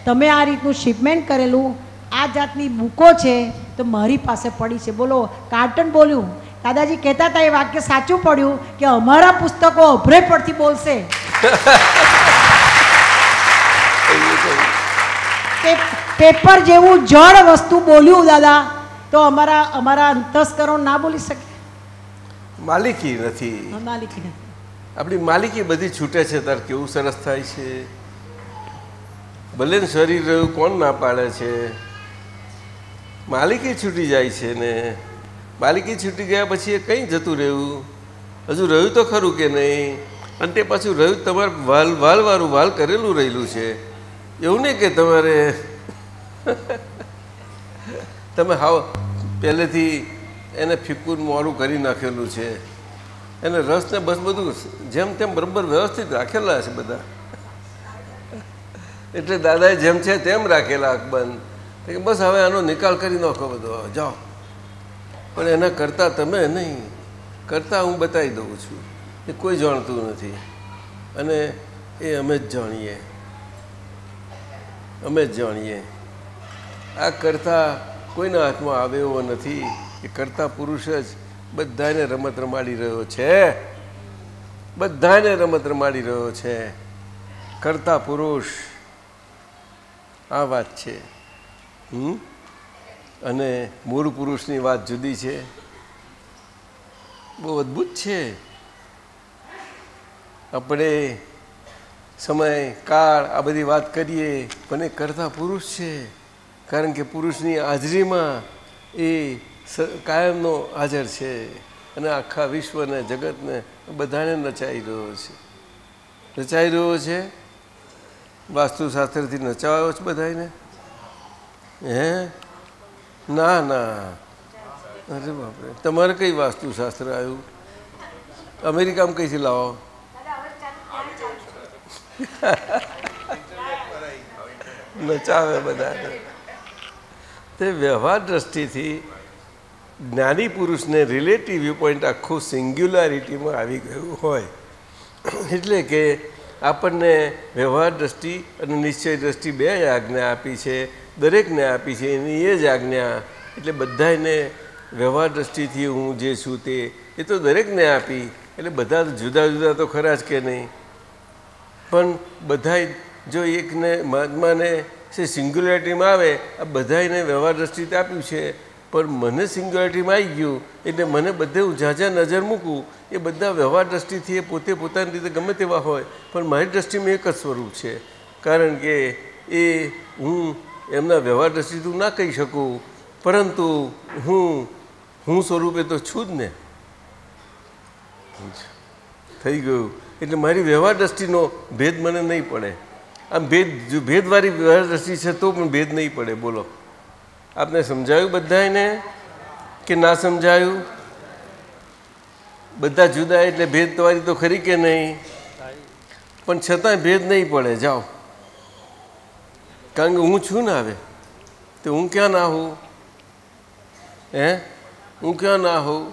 તમે આ રીતનું શિપમેન્ટ કરેલું આ જાતની બુકો છે તો મારી પાસે પડી છે બોલો કાર્ટન બોલ્યું દાદાજી કહેતા હતા એ વાક્ય સાચું પડ્યું કે અમારા પુસ્તકો અભરે પડથી બોલશે પેપર જેવું જળ વસ્તુ બોલ્યું દાદા તો અમારા અંતસ્કરણ ના બોલી શકે માલિકી નથી આપણી માલિકી બધી છૂટે છે તાર કેવું સરસ થાય છે ભલે શરીર રહ્યું કોણ ના પાડે છે માલિકી છૂટી જાય છે ને માલિકી છૂટી ગયા પછી એ કંઈ જતું રહ્યું હજુ રહ્યું તો ખરું કે નહીં અને તે પાછું રહ્યું તમારે વાલવાળું વાલ કરેલું રહેલું છે એવું નહીં કે તમારે તમે હાવ પહેલેથી એને ફીકું મોડું કરી નાખેલું છે એને રસને બસ બધું જેમ તેમ બરાબર વ્યવસ્થિત રાખેલા છે બધા એટલે દાદાએ જેમ છે તેમ રાખેલા અકબંધ કે બસ હવે આનો નિકાલ કરી નાખો બધો જાઓ પણ એના કરતાં તમે નહીં કરતાં હું બતાવી દઉં છું એ કોઈ જાણતું નથી અને એ અમે જ જાણીએ આ કરતાં કોઈના હાથમાં આવે એવો નથી એ કરતા પુરુષ જ બધાને રમત રમાડી રહ્યો છે કરતા પુરુષ આ વાત છે અને મૂળ પુરુષની વાત જુદી છે બહુ અદ્ભુત છે આપણે સમય કાળ આ બધી વાત કરીએ પણ એ કરતા પુરુષ છે કારણ કે પુરુષની હાજરીમાં એ કાયમનો હાજર છે અને આખા વિશ્વને જગતને બધાને રચાઈ રહ્યો છે વાસ્તુશાસ્ત્રથી નચાવ્યો છે બધાને? હે ના ના, અરે બાપરે, તમારે કઈ વાસ્તુશાસ્ત્ર આવ્યું? અમેરિકામાં કઈથી લાવો? નચાવે બધાને. તે વ્યવહાર દ્રષ્ટિથી જ્ઞાની પુરુષને રિલેટિવ વ્યૂ પોઈન્ટ આખું સિંગ્યુલારિટીમાં આવી ગયું હોય, એટલે કે આપણને વ્યવહાર દ્રષ્ટિ અને નિશ્ચય દ્રષ્ટિ બે આજ્ઞા આપી છે, દરેકને આપી છે. એની એ જ આજ્ઞા એટલે બધાને વ્યવહાર દ્રષ્ટિથી હું જે છું તે એ તો દરેકને આપી. એટલે બધા જુદા જુદા તો ખરા જ કે નહીં, પણ બધા જો એકને મહાત્માને સિંગ્યુલારિટીમાં આવે, આ બધાને વ્યવહાર દ્રષ્ટિથી આપ્યું છે. પણ મને સિંગ્યુલારિટીમાં આવી ગયું એટલે મને બધે હું જ્યાં જ્યાં નજર મૂકું એ બધા વ્યવહાર દ્રષ્ટિથી એ પોતે પોતાની રીતે ગમે તેવા હોય, પણ મારી દ્રષ્ટિમાં એક જ સ્વરૂપ છે. કારણ કે એ હું એમના વ્યવહાર દ્રષ્ટિથી ના કહી શકું, પરંતુ હું સ્વરૂપે તો છું જ ને. થઈ ગયું. એટલે મારી વ્યવહાર દ્રષ્ટિનો ભેદ મને નહીં પડે. આમ ભેદવાળી વ્યવહાર દ્રષ્ટિ છે તો પણ ભેદ નહીં પડે. બોલો, આપને સમજાયું બધાને કે ના સમજાયું? બધા જુદા એટલે ભેદ તમારી તો ખરી કે નહીં? પણ છતાંય ભેદ નહીં પડે. જાઓ, કારણ કે હું છું ને. હવે તો હું ક્યાં ના હોઉં? હે, હું ક્યાં ના હોઉં?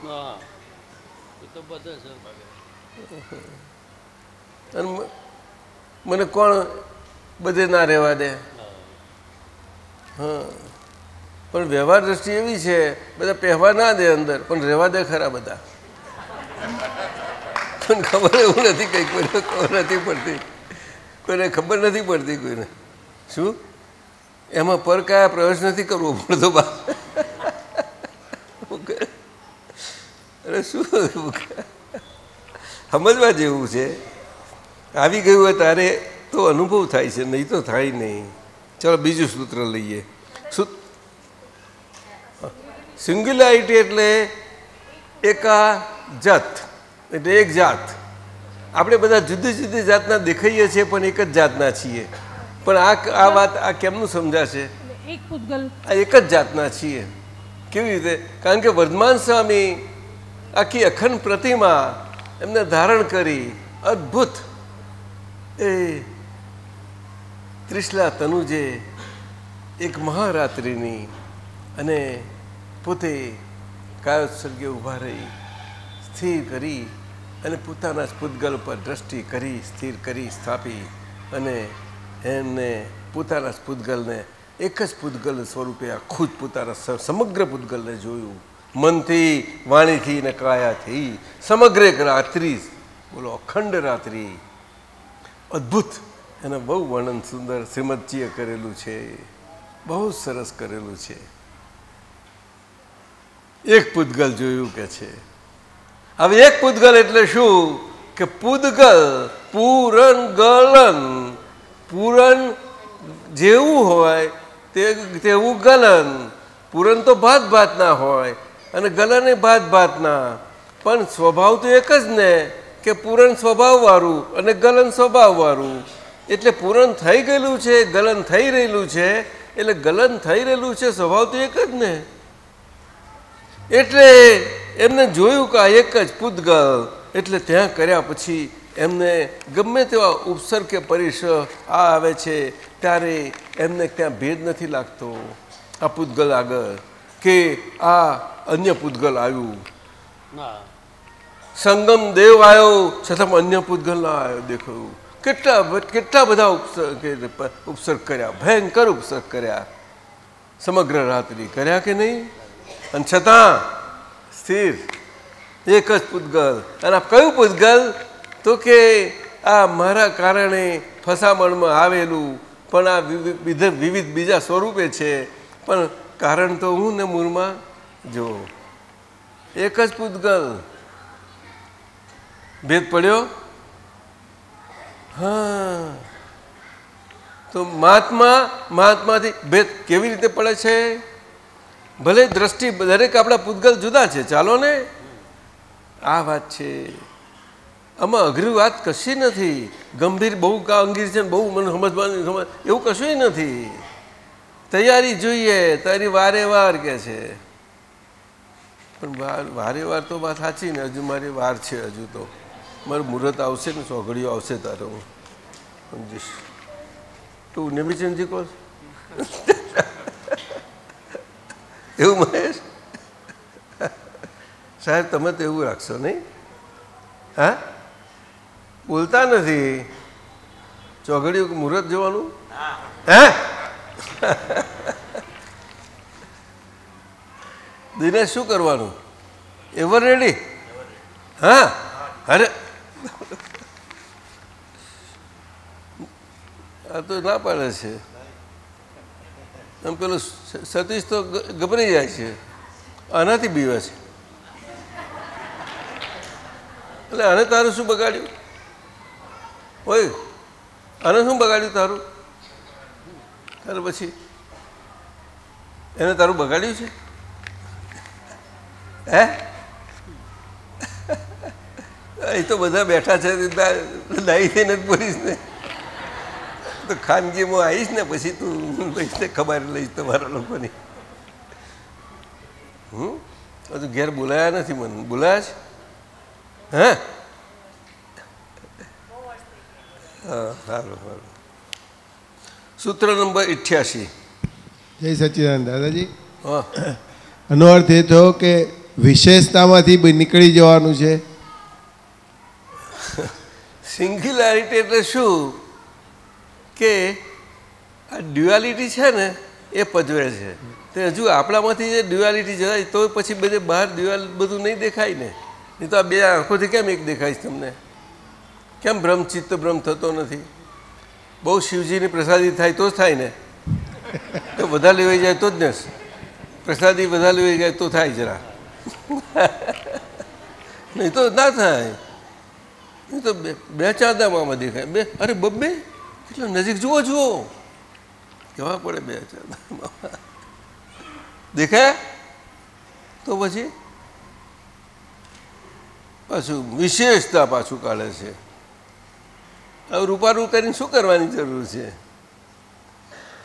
અને મને કોણ બધે ના રહેવા દે? હા, પણ વ્યવહાર દ્રષ્ટિ એવી છે, બધા પહેવા ના દે અંદર, પણ રહેવા દે ખરા બધા. પણ ખબર એવું નથી, કંઈ કોઈને ખબર નથી પડતી, કોઈને ખબર નથી પડતી કોઈને. શું એમાં પર કયા પ્રવેશ નથી કરવો પડતો બા? અરે શું સમજવા જેવું છે. આવી ગયું હોય તારે તો અનુભવ થાય છે, નહીં તો થાય નહીં. ચાલો બીજું સૂત્ર લઈએ. સિંગ્યુલારિટી એટલે એકા જાત, એટલે એક જાત. આપણે બધા જુદી જુદી જાતના દેખાઈએ છીએ, પણ એક જ જાતના છીએ. પણ આ વાત આ કેમનું સમજાશે? એક પૂતગલ, આ એક જ જાતના છીએ. કેવી રીતે? કારણ કે વર્ધમાન સ્વામી આખી અખંડ પ્રતિમા એમને ધારણ કરી અદ્ભુત એ ત્રિશલા તનુજે એક મહારાત્રિની, અને પોતે કાયોત્સર્ગે ઊભા રહી સ્થિર કરી અને પોતાના જ પૂતગલ પર દ્રષ્ટિ કરી સ્થિર કરી સ્થાપી, અને એમને પોતાના જ પૂતગલને એક જ પૂતગલ સ્વરૂપે આખું જ પોતાના સમગ્ર પૂતગલને જોયું, મનથી, વાણીથી ને કાયાથી. સમગ્ર એક રાત્રિ, બોલો, અખંડ રાત્રિ, અદ્ભુત. એને બહુ વર્ણન સુંદર શ્રીમદજીએ કરેલું છે, બહુ સરસ કરેલું છે. એક પૂતગલ જોયું કે છે. હવે એક પૂતગલ એટલે શું? કે પૂતગલ પૂરણ ગલન, પૂરણ જેવું હોય તેવું ગલન. પૂરણ તો ભાત ભાતના હોય અને ગલન એ ભાત ભાતના, પણ સ્વભાવ તો એક જ ને, કે પૂરણ સ્વભાવવાળું અને ગલન સ્વભાવવાળું. એટલે પૂરણ થઈ ગયેલું છે, ગલન થઈ રહેલું છે. એટલે ગલન થઈ રહેલું છે, સ્વભાવ તો એક જ ને. એટલે એમને જોયું કે આ એક જ પૂતગલ. એટલે ત્યાં કર્યા પછી એમને ગમે તેવા ઉપસર્ગ કે પરિસ આ આવે છે ત્યારે એમને ત્યાં ભેદ નથી લાગતો આ પૂતગલ આગળ, કે આ અન્ય પૂતગલ આવ્યું. સંગમ દેવ આવ્યો છતાં અન્ય પૂતગલ ના આવ્યો. દેખાયું કેટલા બધા ઉપસર્ગ કર્યા, ભયંકર ઉપસર્ગ કર્યા, સમગ્ર રાત્રિ કર્યા કે નહીં? અને છતાં સ્થિર એક જ પૂતગલ. અને આ કયું પૂતગલ? તો કે આ મારા કારણે ફસામણમાં આવેલું, પણ આ વિવિધ બીજા સ્વરૂપે છે, પણ કારણ તો હું ને મૂળમાં જો એક જ પૂતગલ. ભેદ પડ્યો? હા. તો મહાત્માથી ભેદ કેવી રીતે પડે છે? ભલે દ્રષ્ટિ દરેક આપણા પૂતગલ જુદા છે, ચાલો ને, આ વાત છે. આમાં અઘરી વાત કશી નથી. ગંભીર બહુ કામગીરી છે ને બહુ મને સમજવાની એવું કશું નથી. તૈયારી જોઈએ. તારી વારે વાર કે છે, પણ વારે વાર તો વાત સાચી ને. હજુ મારી વાર છે. હજુ તો મારું મુહૂર્ત આવશે ને, ચોઘડીઓ આવશે તારે હું સમજીશ. તું નિમિચંદજી કહો એવું મહેશ સાહેબ તમે તો એવું રાખશો નહીં? હા, બોલતા નથી. ચોઘડીઓ મુહૂર્ત જોવાનું હે? દિનેશ શું કરવાનું? Ever ready? હા, અરે આ તો ના પાડે છે. આમ પેલું સતીશ તો ગભરાઈ જાય છે, આનાથી બીવે છે. એટલે આને તારું શું બગાડ્યું? હોય આને શું બગાડ્યું તારું? તારે પછી એને તારું બગાડ્યું છે? હે? એ તો બધા બેઠા છે, લાવી થઈને જ બોલીશ ને. તો ખાનગીમાં આવીશ ને પછી તું લઈશ ને, ખબર લઈશ તમારા લોકોની. હજુ ઘેર બોલાયા નથી મને. બોલાયા છે? હે? હા, સારું સારું. સૂત્ર નંબર 88. જય સચ્ચિદાનંદ દાદાજી. હા, આનો અર્થ એ થયો કે વિશેષતામાંથી નીકળી જવાનું છે. સિંગ્યુલારિટી એટલે શું કે આ ડ્યુઆલિટી છે ને એ પજવે છે. તે હજુ આપણામાંથી જે ડ્યુઆલિટી જાય તો પછી બધે બહાર બધું નહીં દેખાય ને. નહીં તો આ બે આંખોથી કેમ એક દેખાય છે તમને? કેમ બ્રહ્મચિત્ત બ્રહ્મ થતો નથી? બહુ શિવજીની પ્રસાદી થાય તો જ થાય ને. તો બધા લેવાઈ જાય તો જ ને. પ્રસાદી બધા લેવાઈ જાય તો થાય જરા, નહીં તો ના થાય. નહીં તો બે ચાંદામાં દેખાય. બે અરે બબ્બે એટલે નજીક જુઓ કેવા પડે. બે ચાંદામાં દેખાય તો પછી પાછું વિશેષતા પાછું કાઢે છે. હવે રૂપારું કરીને શું કરવાની જરૂર છે?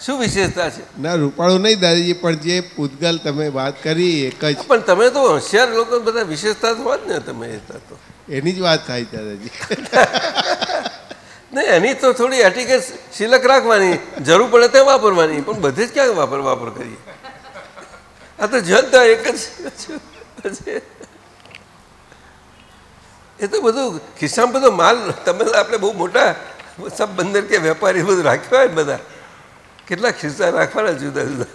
શું વિશેષતા છે? ના, રૂપાળું નહીં દાદાજી, પણ જે પૂતગલ તમે વાત કરી એક જ. પણ તમે તો હોશિયાર લોકો બધા વિશેષતા તો વાત ને. તમે તો એની જ વાત થાય દાદાજી. નહીં, એની તો થોડી એટિકેટ સિલક રાખવાની, જરૂર પડે તે વાપરવાની. પણ બધે જ ક્યાં વાપર કરીએ? આ તો જનતા એક જ. એ તો બધું ખિસ્સામાં બધો માલ તમે આપણે બહુ મોટા સબ બંદર કે વેપારી બધું રાખ્યો હોય ને બધા. કેટલા ખિસ્સા રાખવાના જુદા જુદા.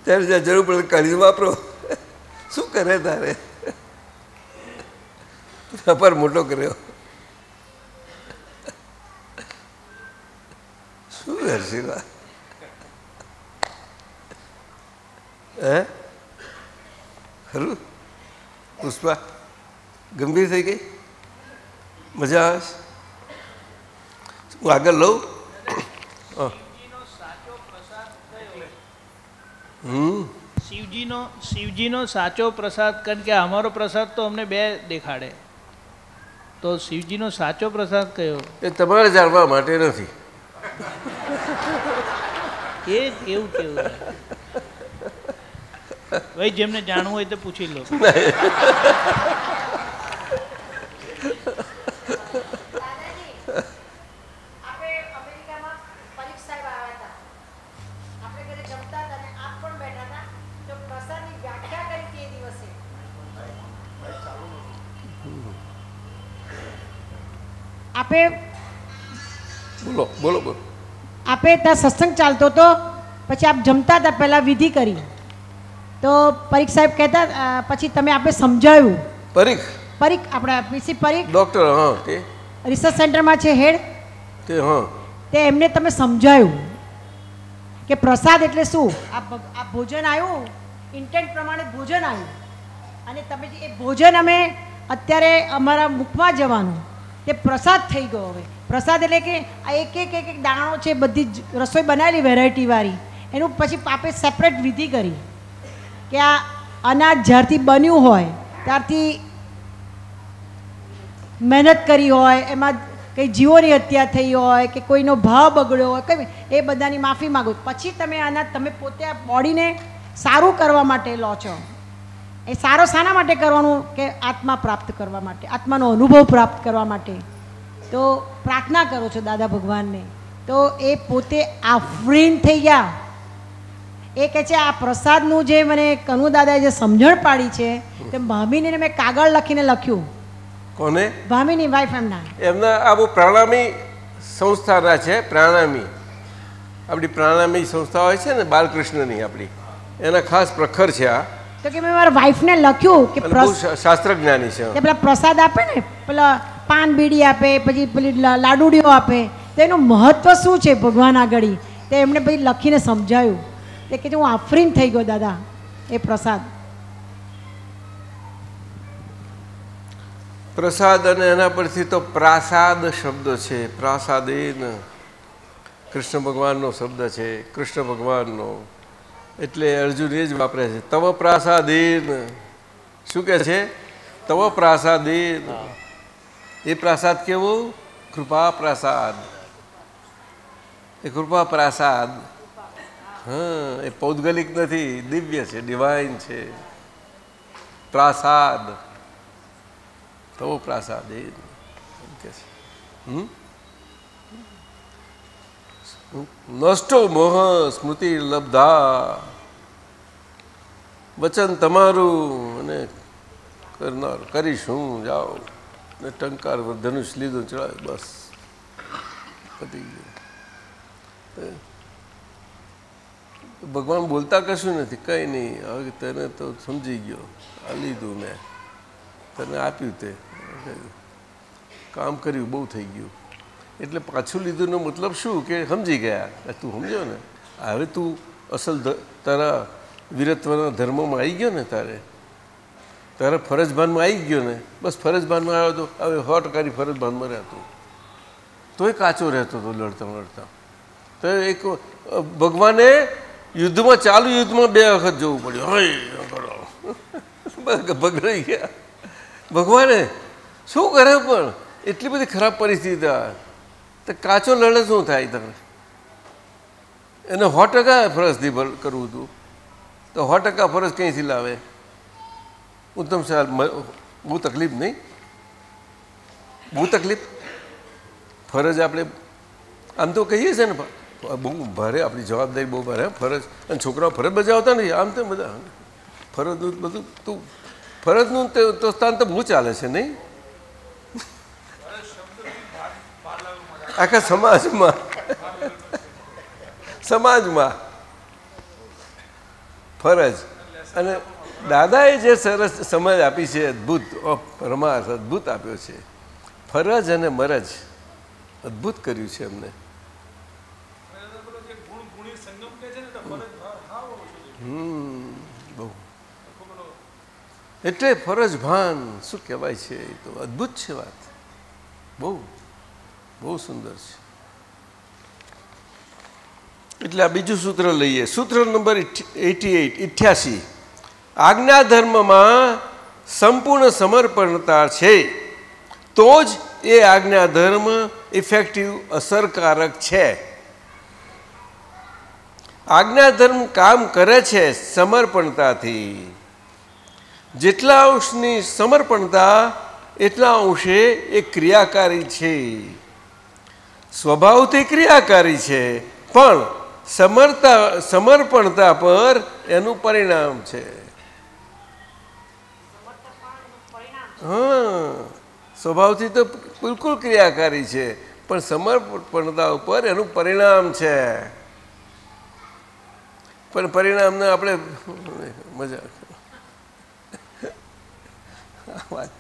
ત્યારે જ્યાં જરૂર પડે કાઢીને વાપરો. શું કરે તારે? વેપાર મોટો કર્યો. શું કરશે? હે ખરું? પુષ્પા ગંભીર થઈ ગઈ? મજા આવે છે? હું આગળ લઉં? શિવજીનો સાચો પ્રસાદ, કારણ કે અમારો પ્રસાદ તો અમને બે દેખાડે. તો શિવજીનો સાચો પ્રસાદ કયો? એ તમારે જાણવા માટે નથી. એ એવું કેવું? ભાઈ જેમને જાણવું હોય તો પૂછી લો. આપે બોલો બોલો બોલો. આપે ત્યાં સત્સંગ ચાલતો હતો, પછી આપ જમતા હતા, પહેલાં વિધિ કરી તો પરીખ સાહેબ કહેતા, પછી તમે આપણે સમજાવ્યું. પરીખ આપણા પીસી પરીખ ડૉક્ટર, હા, તે રિસર્ચ સેન્ટરમાં છે હેડ, તે હા, તે એમને તમે સમજાવ્યું કે પ્રસાદ એટલે શું. આ ભોજન આવ્યું, ઇન્ટેન્ટ પ્રમાણે ભોજન આવ્યું, અને તમે એ ભોજન અમે અત્યારે અમારા મુખમાં જવાનું, તે પ્રસાદ થઈ ગયો. હવે પ્રસાદ એટલે કે આ એક દાણો છે, બધી જ રસોઈ બનાવેલી વેરાયટીવાળી, એનું પછી આપણે સેપરેટ વિધિ કરી કે આ અનાજ જ્યારથી બન્યું હોય ત્યારથી મહેનત કરી હોય, એમાં કંઈ જીવોની હત્યા થઈ હોય કે કોઈનો ભાવ બગડ્યો હોય, કંઈ એ બધાની માફી માગો. પછી તમે પોતે આ બોડીને સારું કરવા માટે લો છો. એ સારો શાના માટે કરવાનું? કે આત્મા પ્રાપ્ત કરવા માટે, આત્માનો અનુભવ પ્રાપ્ત કરવા માટે. તો પ્રાર્થના કરો છો દાદા ભગવાનને, તો એ પોતે આફરીન થઈ ગયા. એ કહે છે આ પ્રસાદનું જે મને કનુ દાદાએ જે સમજણ પાડી છે તે ભામીને મેં કાગળ લખીને લખ્યું. કોને? ભામીની વાઈફ એમના આ બહુ પ્રાણાયામી સંસ્થાના છે. પ્રાણાયામી આપણી પ્રાણાયામી સંસ્થા હોય છે ને બાલકૃષ્ણની, આપણી એના ખાસ પ્રખર છે આ. તો કે મેં મારા વાઈફને લખ્યું કે શાસ્ત્ર જ્ઞાની છે. પેલા પ્રસાદ આપે ને, પેલા પાન બીડી આપે, પછી પેલી લાડુડીઓ આપે, તો એનું મહત્વ શું છે ભગવાન આગળ, તે એમણે પછી લખીને સમજાયું. તે કે હું આફરીન થઈ ગયો દાદા એ પ્રસાદ. પ્રસાદ અને એના પરથી તો પ્રાસાદ શબ્દ છે. પ્રાસાદેન કૃષ્ણ ભગવાનનો શબ્દ છે. કૃષ્ણ ભગવાનનો એટલે અર્જુન એ જ વાપરે છે. તવ પ્રાસાદેન શું કહે છે? તવ પ્રાસાદેન. એ પ્રસાદ કેવો? કૃપા પ્રસાદ. એ કૃપા પ્રસાદ. હા, એ પૌદ્ગલિક નથી, દિવ્ય છે, ડિવાઇન છે. પ્રસાદ તવો પ્રસાદ એ કે છે. નષ્ટો મોહ સ્મૃતિ લબ્ધા. વચન તમારું અને કરનાર કરીશું. જાઓ ને ટંકાર ધનુષ લીધું, ચડાવ્યું, બસ પતી ગયું. ભગવાન બોલતા કશું નથી, કંઈ નહીં. હવે તને તો સમજી ગયો, આ લીધું મેં તને આપ્યું, તે કામ કર્યું, બહુ થઈ ગયું. એટલે પાછું લીધુંનો મતલબ શું? કે સમજી ગયા. તું સમજ્યો ને, હવે તું અસલ તારા વીરત્વના ધર્મમાં આવી ગયો ને, તારા ફરજભાનમાં આવી ગયો ને. બસ ફરજભાનમાં આવ્યો તો હવે 100% ફરજભાનમાં રહેતો, તોય કાચો રહેતો હતો લડતા લડતા. તો એક ભગવાને યુદ્ધમાં, ચાલુ યુદ્ધમાં 2 વખત જવું પડ્યું. બગડાઈ ગયા. ભગવાને શું કરે? પણ એટલી બધી ખરાબ પરિસ્થિતિ તો કાચો લડે શું થાય? તમે એને 100% ફરજથી કરવું હતું, તો 100% ફરજ ક્યાંથી લાવે? ઉત્તમ સાહેબ, બહુ તકલીફ નહીં? બહુ તકલીફ. ફરજ આપણે આમ તો કહીએ છીએ ને, બહુ ભારે, આપણી જવાબદારી બહુ ભારે. ફરજ અને છોકરાઓ ફરજ બજાવતા નહીં, આમ તો બધા ફરજનું બધું. તું ફરજનું તો સ્થાન તો બહુ ચાલે છે નહીં? આખા સમાજમાં ફરજ. અને દાદાએ જે સરસ સમજ આપી છે, અદ્ભુત પરમાર્થ અદ્ભુત આપ્યો છે. ફરજ અને મરજ અદ્ભુત કર્યું છે એમને. બહુ એટલે ફરજ ભાન શું કહેવાય છે? એ તો અદ્ભુત છે વાત. બહુ બહુ સુંદર છે. એટલે આ બીજું સૂત્ર લઈએ. સૂત્ર નંબર 88. આજ્ઞા ધર્મમાં સંપૂર્ણ સમર્પણતા છે, તો જ એ આજ્ઞા ધર્મ ઇફેક્ટિવ, અસરકારક છે. આજ્ઞા ધર્મ કામ કરે છે સમર્પણતાથી. જેટલા અંશની સમર્પણતા એટલા અંશે એ ક્રિયાકારી છે. સ્વભાવથી ક્રિયાકારી છે, પણ સમર્પણતા પર એનું પરિણામ છે. હા, સ્વભાવથી તો બિલકુલ ક્રિયાકારી છે, પણ સમર્પણતા ઉપર એનું પરિણામ છે. પણ પરિણામને આપણે મજા વાત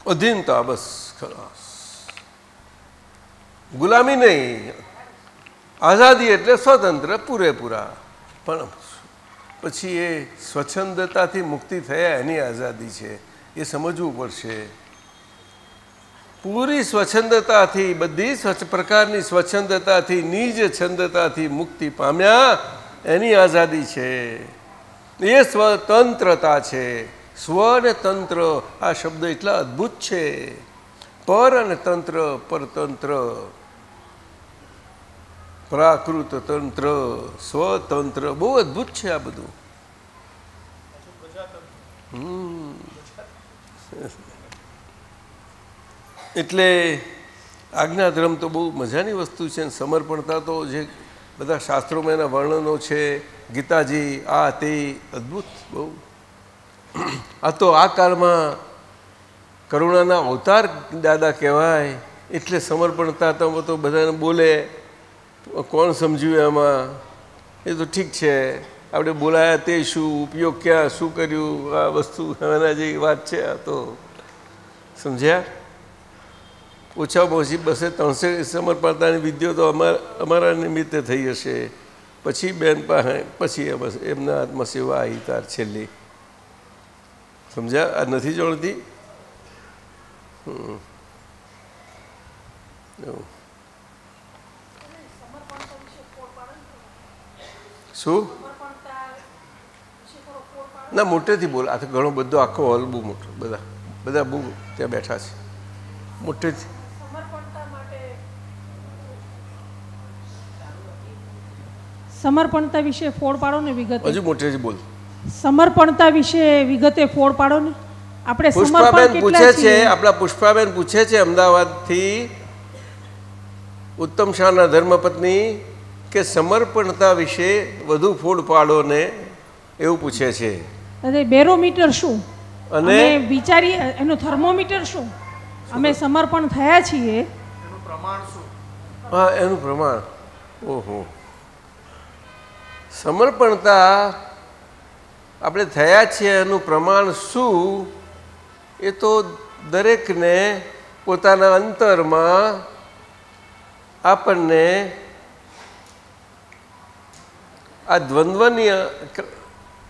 અધીનતા બસ ખલાસ. ગુલામી નહીં, આઝાદી એટલે સ્વતંત્ર પૂરેપૂરા. પણ પછી એ સ્વચ્છંદતાથી મુક્તિ થયા એની આઝાદી છે, એ સમજવું પડશે. પૂરી સ્વચ્છંદતાથી, બધી પ્રકારની સ્વચ્છંદતાથી, નિજ છંદતાથી મુક્તિ પામ્યા એની આઝાદી છે, એ સ્વતંત્રતા છે. સ્વ અને તંત્ર આ શબ્દ એટલા અદ્ભુત છે. પર અને તંત્ર, પરતંત્ર, પ્રાકૃત તંત્ર, સ્વતંત્ર, બહુ અદ્ભુત છે આ બધું. એટલે આજ્ઞાધર્મ તો બહુ મજાની વસ્તુ છે. સમર્પણતા તો જે બધા શાસ્ત્રોમાં એના વર્ણનો છે, ગીતાજી, આ તે અદ્ભુત બહુ. આ તો આ કાળમાં કરુણાના અવતાર દાદા કહેવાય. એટલે સમર્પણતા તો બધાને બોલે, કોણ સમજ્યું એમાં, એ તો ઠીક છે. આપણે બોલાયા તે શું, ઉપયોગ ક્યાં, શું કર્યું, આ વસ્તુ એના જેવી વાત છે. આ તો સમજ્યા? ઓછામાં ઓછી 200-300 સમર્પણતાની વિધિઓ તો અમારા નિમિત્તે થઈ હશે. પછી બેન પાસે પછી એમના હાથમાં સેવા આવી તાર છેલ્લી. સમજ્યા? આ નથી જાણતી. શું ના મોટેથી બોલ. આ તો ઘણો બધો આખો હોલ બહુ મોટો, બધા બહુ ત્યાં બેઠા છે. મોટેથી સમર્પણતા વિશે ફોડ પાડો ને વિગતે. હજુ મોટેથી બોલ. સમર્પણતા વિશે વિગતે ફોડ પાડો ને. આપણે પુષ્પાબેન પૂછે છે, આપણા પુષ્પાબેન પૂછે છે અમદાવાદથી, ઉત્તમ શાહના ધર્મપત્ની, કે સમર્પણતા વિશે વધુ ફોડ પાડો ને, એવું પૂછે છે. અરે બેરોમીટર શું અને વિચારી એનું થર્મોમીટર શું? અમે સમર્પણ થયા છીએ એનું પ્રમાણ શું? હા, એનું પ્રમાણ. ઓહો, સમર્પણતા આપણે થયા છીએ એનું પ્રમાણ શું? એ તો દરેકને પોતાના અંતરમાં આપણને આ દ્વંદ્વની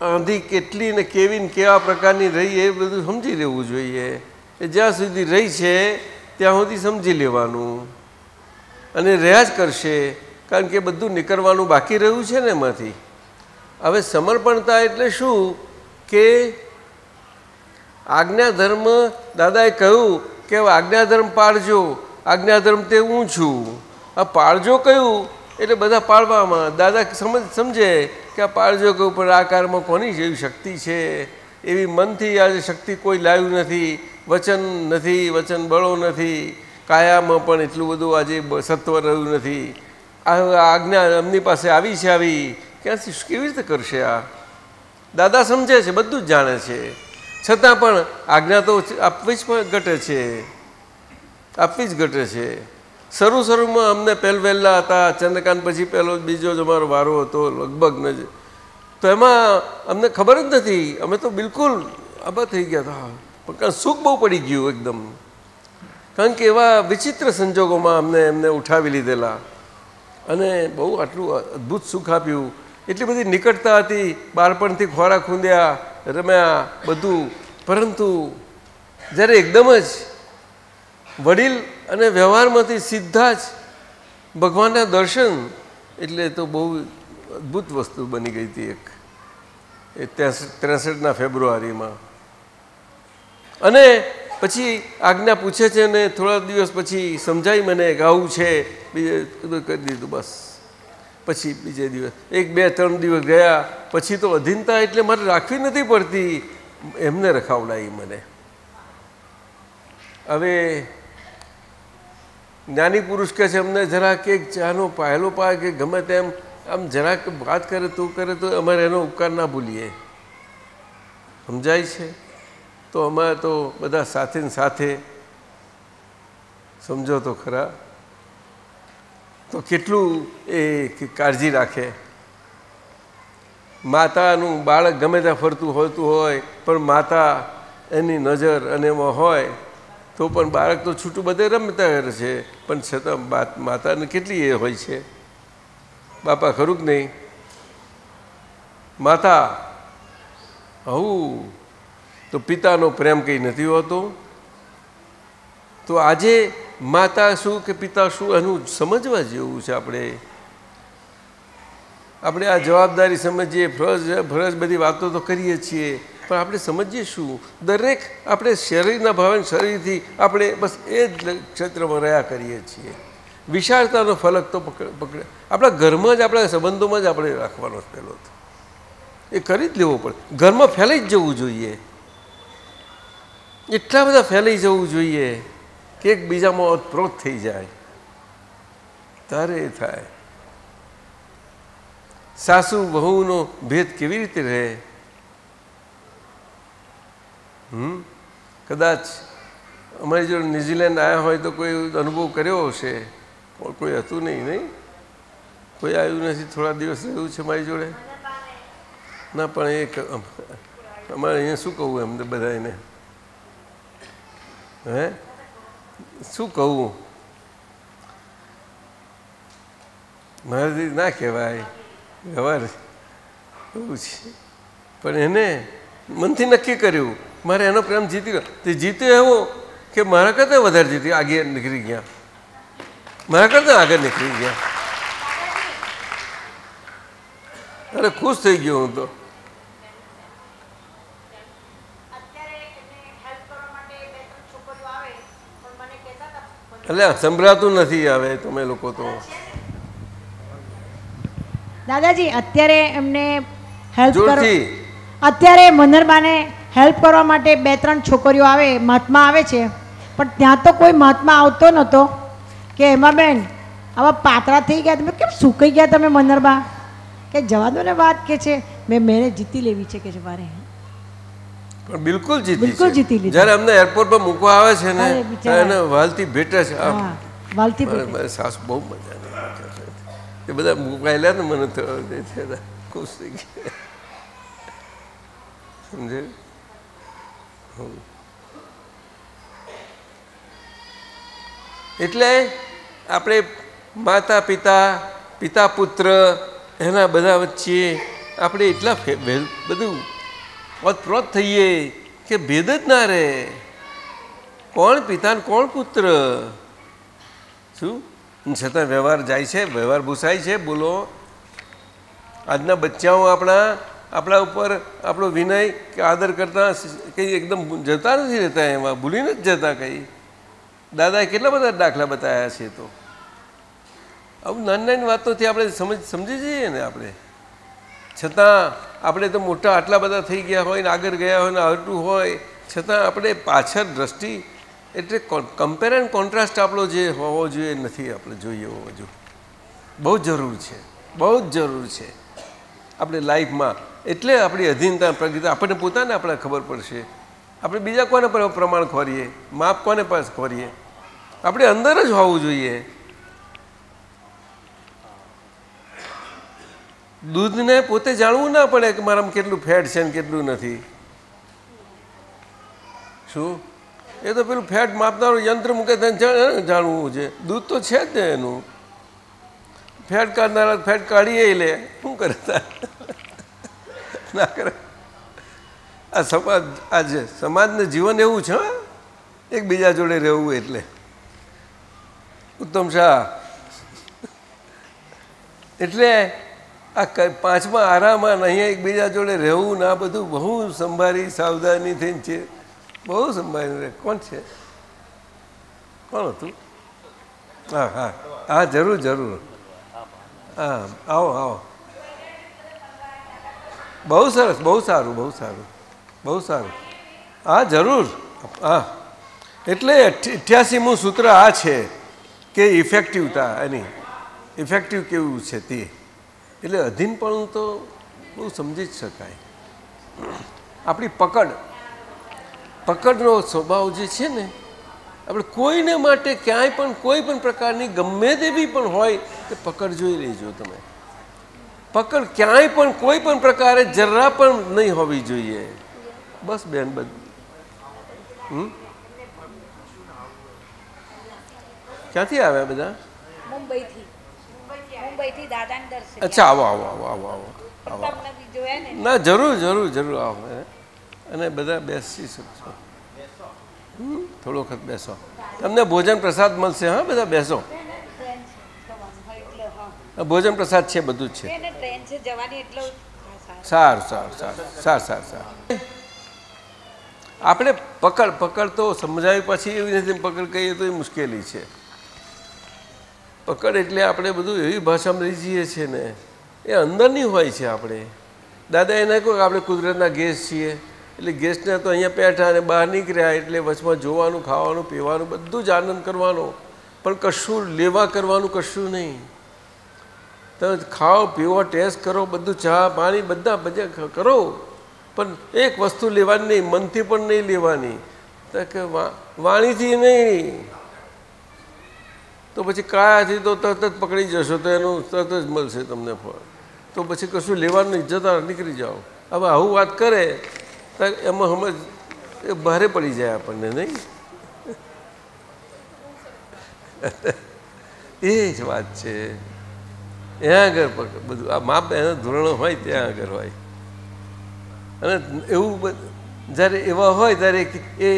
આંધી કેટલી ને કેવી ને કેવા પ્રકારની રહી એ બધું સમજી લેવું જોઈએ. એ જ્યાં સુધી રહી છે ત્યાં સુધી સમજી લેવાનું અને રહ્યા જ કરશે. કારણ કે બધું નીકળવાનું બાકી રહ્યું છે ને એમાંથી. હવે સમર્પણતા એટલે શું કે આજ્ઞાધર્મ, દાદાએ કહ્યું કે આજ્ઞાધર્મ પાળજો, આજ્ઞાધર્મ તે હું છું. આ પાળજો કહ્યું એટલે બધા પાળવામાં. દાદા સમજે કે આ પાળજો કહ્યું, પણ આ કારમાં કોની જેવી શક્તિ છે? એવી મનથી આજે શક્તિ કોઈ લાવ્યું નથી, વચન નથી, વચન બળો નથી, કાયામાં પણ એટલું બધું આજે સત્વ રહ્યું નથી. આ આજ્ઞા એમની પાસે આવી છે, આવી ક્યાંથી કેવી રીતે કરશે? આ દાદા સમજે છે, બધું જ જાણે છે, છતાં પણ આજ્ઞા તો આપવી જ ઘટે છે, આપવી જ ઘટે છે. શરૂમાં અમને વહેલા હતા, ચંદ્રકાંત પછી પહેલો બીજો જ અમારો વારો હતો લગભગ ને, તો એમાં અમને ખબર જ નથી. અમે તો બિલકુલ આબા થઈ ગયા હતા, પણ સુખ બહુ પડી ગયું એકદમ. કારણ કે એવા વિચિત્ર સંજોગોમાં એમને ઉઠાવી લીધેલા અને બહુ આટલું અદ્ભુત સુખ આપ્યું. એટલી બધી નિકટતા હતી, બાળપણથી ખોરા ખૂંદ્યા, રમ્યા બધું. પરંતુ જ્યારે એકદમ જ વડીલ અને વ્યવહારમાંથી સીધા જ ભગવાનના દર્શન, એટલે તો બહુ અદ્ભુત વસ્તુ બની ગઈ હતી એક એ 63ના ફેબ્રુઆરીમાં. અને પછી આજ્ઞા પૂછે છે ને થોડા દિવસ પછી સમજાય મને કે આવું છે, બીજે કરી દીધું બસ. પછી બીજે દિવસ 1-2-3 દિવસ ગયા પછી તો અધીનતા એટલે મારે રાખવી નથી પડતી, એમને રખાવડાવી મને. હવે જ્ઞાની પુરુષ કહે છે અમને જરાક એક ચાનો પાયલો પાય કે ગમે તેમ આમ જરાક વાત કરે તું કરે તો અમારે એનો ઉપકાર ના ભૂલીએ. સમજાય છે? તો અમારે તો બધા સાથે ને સાથે સમજો તો ખરા, તો કેટલું એ કાળજી રાખે. માતાનું બાળક ગમે ત્યાં ફરતું હોતું હોય, પણ માતા એની નજર અને એમાં હોય તો પણ બાળક તો છૂટું બધે રમતા રહે છે, પણ છતાં માતાને કેટલી એ હોય છે. બાપા ખરું જ નહીં? માતા આવું તો પિતાનો પ્રેમ કંઈ નથી હોતો. તો આજે માતા શું કે પિતા શું એનું સમજવા જેવું છે. આપણે આપણે આ જવાબદારી સમજીએ, ફરજ બધી વાતો તો કરીએ છીએ, પણ આપણે સમજીએ શું? દરેક આપણે શરીરના ભાવે શરીરથી આપણે બસ એ જ ક્ષેત્રમાં રહ્યા કરીએ છીએ. વિશાળતાનો ફલક તો પકડે આપણા ઘરમાં જ, આપણા સંબંધોમાં જ આપણે રાખવાનો પહેલો તો એ કરી જ લેવો પડે. ઘરમાં ફેલાઈ જ જવું જોઈએ, એટલા બધા ફેલાઈ જવું જોઈએ કે એકબીજામાં ઓતપ્રોત થઈ જાય, તારે એ થાય. સાસુ વહુનો ભેદ કેવી રીતે રહે? કદાચ અમારી જોડે ન્યૂઝીલેન્ડ આવ્યા હોય તો કોઈ અનુભવ કર્યો હશે, કોઈ હતું નહીં. કોઈ આવ્યું નથી, થોડા દિવસ રહ્યું છે મારી જોડે. ના પણ એ અમારે અહીંયા શું કહું એમને બધા એને, શું કહું, મારાથી ના કહેવાય, વ્યવહાર એવું છે. પણ એને મનથી નક્કી કર્યું મારે એનો પ્રેમ જીતી ગયો. તે જીત્યો એવો કે મારા કરતાં વધારે જીતી આગળ નીકળી ગયા, મારા કરતાં આગળ નીકળી ગયા. અરે ખુશ થઈ ગયો હું તો. એટલે સંભળાતું નથી આવે તમે લોકો તો. દાદાજી અત્યારે એમને હેલ્પ અત્યારે મનરબાને હેલ્પ કરવા માટે 2-3 છોકરીઓ આવે, મહાત્મા આવે છે, પણ ત્યાં તો કોઈ મહાત્મા આવતો નહોતો કે એમાં બેન આવા પાતળા થઈ ગયા, તમે કેમ સુકાઈ ગયા તમે મનરબા? કે જવા દો ને વાત કે છે મેં જીતી લેવી છે કે મારે. પણ બિલકુલ જીતી લીધી. જ્યારે અમને એરપોર્ટ પર મૂકવા આવે છે ને એને વાલથી ભેટે છે. વાલથી મારી સાસુ બહુ મજા એ બધા મુકાયેલા ને મને ખુશ થઈ ગયા, સમજે? એટલે આપણે માતા પિતા, પિતા પુત્ર એના બધા વચ્ચે આપણે એટલા બધું ઓતપ્રોત થઈએ કે ભેદ જ ના રહે. કોણ પિતા ને કોણ પુત્ર? શું છતાં વ્યવહાર જાય છે, વ્યવહાર ભૂસાય છે. બોલો, આજના બચ્ચાઓ આપણા ઉપર આપણો વિનય કે આદર કરતા કંઈ એકદમ જતા નથી રહેતા, એમાં ભૂલી નથી જતા. કંઈ દાદાએ કેટલા બધા દાખલા બતાવ્યા છે. તો આવું નાની નાની વાતોથી આપણે સમજી જઈએ ને આપણે. છતાં આપણે તો મોટા આટલા બધા થઈ ગયા હોય ને આગળ ગયા હોય ને આવતું હોય, છતાં આપણે પાછળ દ્રષ્ટિ એટલે કમ્પેર એન્ડ કોન્ટ્રાસ્ટ આપણો જે હોવો જોઈએ નથી આપણે જોઈએ એવો હજુ બહુ જ જરૂર છે, બહુ જ જરૂર છે આપણે લાઈફમાં. એટલે આપણી અધીનતા પ્રગતિ આપણને પોતાને આપણે ખબર પડશે. આપણે બીજા કોને પર પ્રમાણ ખોરીએ, માપ કોને પાસે ખોરીએ? આપણે અંદર જ હોવું જોઈએ. દૂધને પોતે જાણવું ના પડે કે મારામાં કેટલું ફેટ છે ને કેટલું નથી. શું એ તો પેલું ફેટ માપનારું યંત્ર મૂકે તેને જાણવું છે. દૂધ તો છે જ ને એનું. ફેટ કાઢનારા ફેટ કાઢીએ લે, શું કરે ના કરે. આ સમાજ, આજે સમાજનું જીવન એવું છે, એકબીજા જોડે રહેવું. એટલે ઉત્તમ શાહ એટલે આ 5મા આરામાં અહીંયા એકબીજા જોડે રહેવું ને આ બધું બહુ સંભાળી સાવધાની થઈને છે, બહુ સંભાળીને રહે. કોણ છે? કોણ હતું? હા હા હા, જરૂર જરૂર. હા, આવો આવો. બહુ સરસ, બહુ સારું, બહુ સારું, બહુ સારું. હા જરૂર. હા, એટલે 88મું સૂત્ર આ છે કે ઇફેક્ટિવતા, એની ઇફેક્ટિવ કેવું છે તે. એટલે અધીનપણું તો બહુ સમજી જ શકાય. આપણી પકડનો સ્વભાવ જે છે ને, આપણે કોઈને માટે ક્યાંય પણ કોઈ પણ પ્રકારની ગમે તેવી પણ હોય તે પકડ જોઈ લેજો તમે. પકડ ક્યાંય પણ કોઈ પણ પ્રકારે જરા પણ નહીં હોવી જોઈએ. બસ બેન, બધું ક્યાંથી આવ્યા બધા? અચ્છા, આવો આવો આવો આવો આવો આવો. ના, જરૂર જરૂર જરૂર આવો. અને બધા બેસી શકશો, થોડો વખત બેસો. તમને ભોજન પ્રસાદ મળશે. હા, બધા બેસો. ભોજન પ્રસાદ છે, બધું જ છે. ટ્રેન છે જવાની એટલો સારું સારું સારું સારું સારું સારું. આપણે પકડ તો સમજાવી પછી એવી નથી, પકડ કહીએ તો એ મુશ્કેલી છે. પકડ એટલે આપણે બધું એવી ભાષામાં રહી જઈએ છીએ ને, એ અંદરની હોય છે. આપણે દાદા એને કહો કે આપણે કુદરતના ગેસ છીએ, એટલે ગેસને તો અહીંયા બેઠા અને બહાર નીકળ્યા એટલે વચમાં જોવાનું, ખાવાનું, પીવાનું બધું જ આનંદ કરવાનો, પણ કશું લેવા કરવાનું કશું નહીં. તમે ખાઓ પીવો, ટેસ્ટ કરો, બધું ચા પાણી બધા કરો, પણ એક વસ્તુ લેવાની નહીં, મનથી પણ નહીં લેવાની, તો કે વાણીથી નહીં. તો પછી કાયાથી તો તરત જ પકડી જશો તો એનું તરત જ મળશે તમને ફળ. તો પછી કશું લેવાનું નહીં, જતા નીકળી જાઓ. હવે આવું વાત કરે તો એમાં સમજ એ ભારે પડી જાય આપણને, નહીં? એ જ વાત છે. ત્યાં આગળ બધું આ માપ એના ધોરણો હોય ત્યાં આગળ હોય. અને એવું જ્યારે એવા હોય ત્યારે એ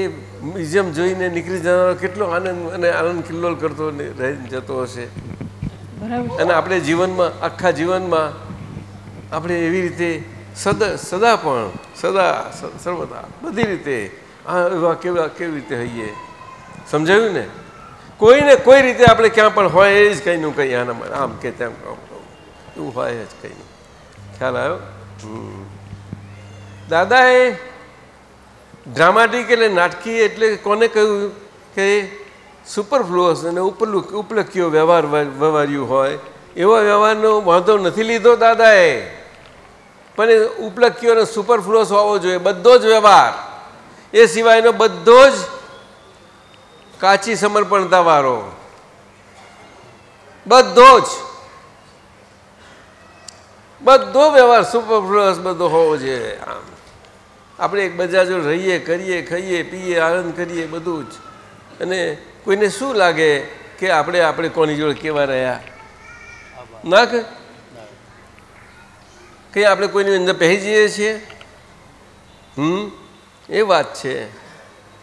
મ્યુઝિયમ જોઈને નીકળી જવાનો કેટલો આનંદ અને આનંદ કિલ્લોલ કરતો રહી જતો હશે. અને આપણે જીવનમાં આખા જીવનમાં આપણે એવી રીતે સદા સર્વદા બધી રીતે એવા કેવી રીતે હઈએ. સમજાયું ને? કોઈને કોઈ રીતે આપણે ક્યાં પણ હોય એ જ કંઈનું કંઈ આનામાં આમ કે તેમ એવું હોય જ કંઈ. ખ્યાલ આવ્યો? દાદાએ ડ્રામાટિક એટલે નાટકીય એટલે કોને કહ્યું કે સુપરફ્લુઅસ અને ઉપલક્ષ્યો વ્યવહાર્યું હોય એવો વ્યવહારનો વાંધો નથી લીધો દાદાએ, પણ એ ઉપલક્ષ્યો અને સુપરફ્લુઅસ હોવો જોઈએ. બધો જ વ્યવહાર એ સિવાયનો બધો જ કાચી સમર્પણતાવાળો, બધો વ્યવહાર સુપરફ્લુઅસ બધો હોવો જોઈએ. આમ આપણે એકબીજા જો રહીએ, કરીએ, ખાઈએ, પીએ, આનંદ કરીએ બધું જ. અને કોઈને શું લાગે કે આપણે કોની જોડે કેવા રહ્યા? ના કે કંઈ આપણે કોઈની અંદર પહેરી જઈએ છીએ. એ વાત છે.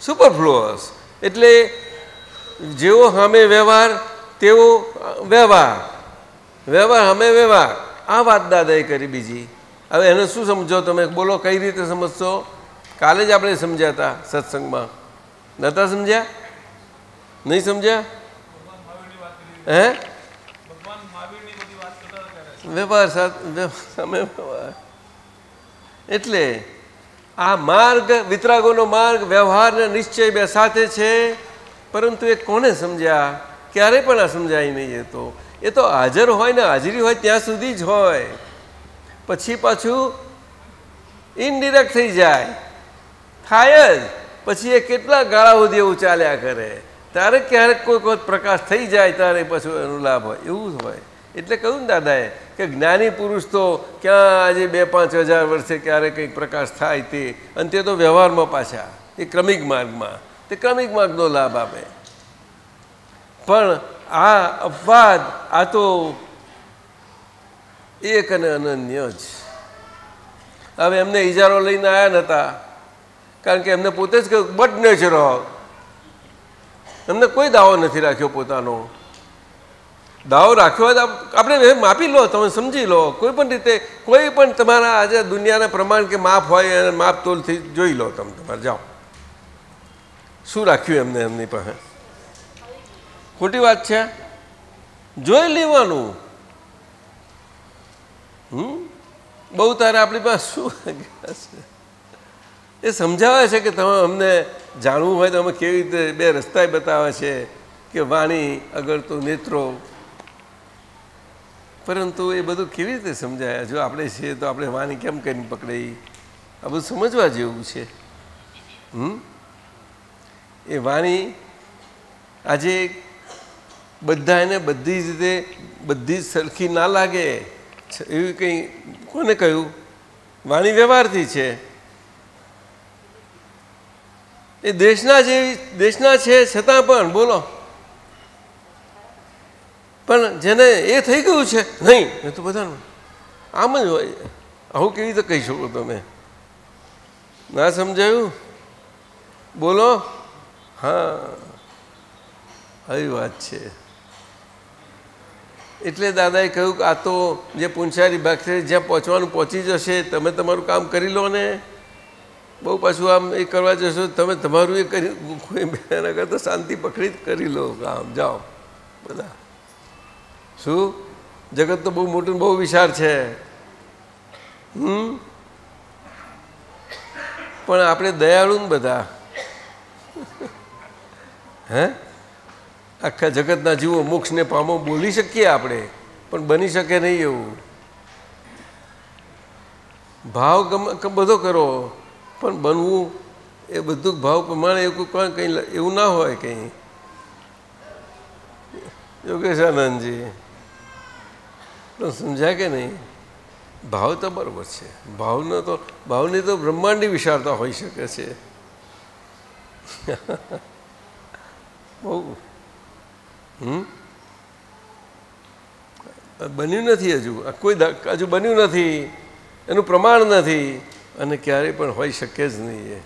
સુપરફ્લુઅસ એટલે જેવો સામે વ્યવહાર તેવો વ્યવહાર સામે વ્યવહાર. આ વાત દાદાએ કરી. બીજી હવે એને શું સમજો તમે? બોલો કઈ રીતે સમજશો? કાલે જ આપણે સમજ્યા હતા સત્સંગમાં, નહોતા સમજ્યા? નહીં સમજ્યા? હે? વ્યવહાર સામે વ્યવહાર એટલે આ માર્ગ, વિતરાગોનો માર્ગ, વ્યવહાર ને નિશ્ચય બે સાથે છે. પરંતુ એ કોને સમજ્યા? ક્યારે પણ આ સમજાય નહીં. એ તો હાજર હોય ને હાજરી હોય ત્યાં સુધી જ હોય. પછી પાછું ઇનડિરેક્ટ થઈ જાય, થાય જ. પછી એ કેટલા ગાળા સુધી એવું ચાલ્યા કરે. ત્યારે ક્યારેક કોઈ પ્રકાશ થઈ જાય ત્યારે પછી એનો લાભ હોય, એવું જ હોય. એટલે કહ્યું ને દાદાએ કે જ્ઞાની પુરુષ તો ક્યાં આજે 2-5 હજાર વર્ષે ક્યારે કંઈક પ્રકાશ થાય તે, અને તે તો વ્યવહારમાં પાછા એ ક્રમિક માર્ગમાં, તે ક્રમિક માર્ગનો લાભ આપે. પણ આ અપવાદ, આ તો એક અને અનન્ય જ. હવે એમને ઇજારો લઈને આવ્યા નહોતા, કારણ કે એમને પોતે જ કહ્યું બટ નેચરલ. એમને કોઈ દાવો નથી રાખ્યો પોતાનો. દાવો રાખ્યો હોય તો આપણે માપી લો, તમે સમજી લો. કોઈ પણ રીતે કોઈ પણ તમારા આજે દુનિયાના પ્રમાણ કે માપ હોય એને માપ તોલથી જોઈ લો. તમે તમારે જાઓ શું રાખ્યું એમને એમની પાસે. ખોટી વાત છે, જોઈ લેવાનું. બહુ તારે આપણી પાસે શું એ સમજાવે છે કે તમે અમને જાણવું હોય તો અમે કેવી રીતે બે રસ્તા બતાવે છે કે વાણી અગર તો નેત્રો. પરંતુ એ બધું કેવી રીતે સમજાય? જો આપણે છીએ તો આપણે વાણી કેમ કરીને પકડાઈ? આ બધું સમજવા જેવું છે. એ વાણી આજે બધા એને બધી જ રીતે બધી જ સરખી ના લાગે એવી કંઈ કોને કહ્યું? વાણી વ્યવહારથી છે. એ દેશના છે છતાં પણ બોલો, પણ જેને એ થઈ ગયું છે નહીં, એ તો બધાનું આમ જ હોય. આવું કેવી રીતે કહી શકો તમે? ના સમજાયું? બોલો. હા, આવી વાત છે. એટલે દાદાએ કહ્યું કે આ તો જે પૂંછારી ભાગ છે જ્યાં પહોંચવાનું પહોંચી જશે, તમે તમારું કામ કરી લો ને. બહુ પાછું આમ એ કરવા જશો તમે તમારું એ કરી એના કરતાં શાંતિ પકડી જ કરી લો કામ, જાઓ બધા. શું જગત તો બહુ મોટું બહુ વિશાળ છે. પણ આપણે દયાળુ ને બધા. હે આખા જગતના જીવો મોક્ષને પામો બોલી શકીએ આપણે, પણ બની શકે નહીં એવું. ભાવ બધો કરો પણ બનવું એ બધું ભાવ પ્રમાણે એવું કોઈ કંઈ એવું ના હોય કંઈ. યોગેશાનંદજી તો સમજાય કે નહીં? ભાવ તો બરાબર છે. ભાવની તો બ્રહ્માંડી વિશાળતા હોઈ શકે છે. બહુ બન્યું નથી હજુ, કોઈ હજુ બન્યું નથી, એનું પ્રમાણ નથી અને ક્યારેય પણ હોઈ શકે જ નહીં. એ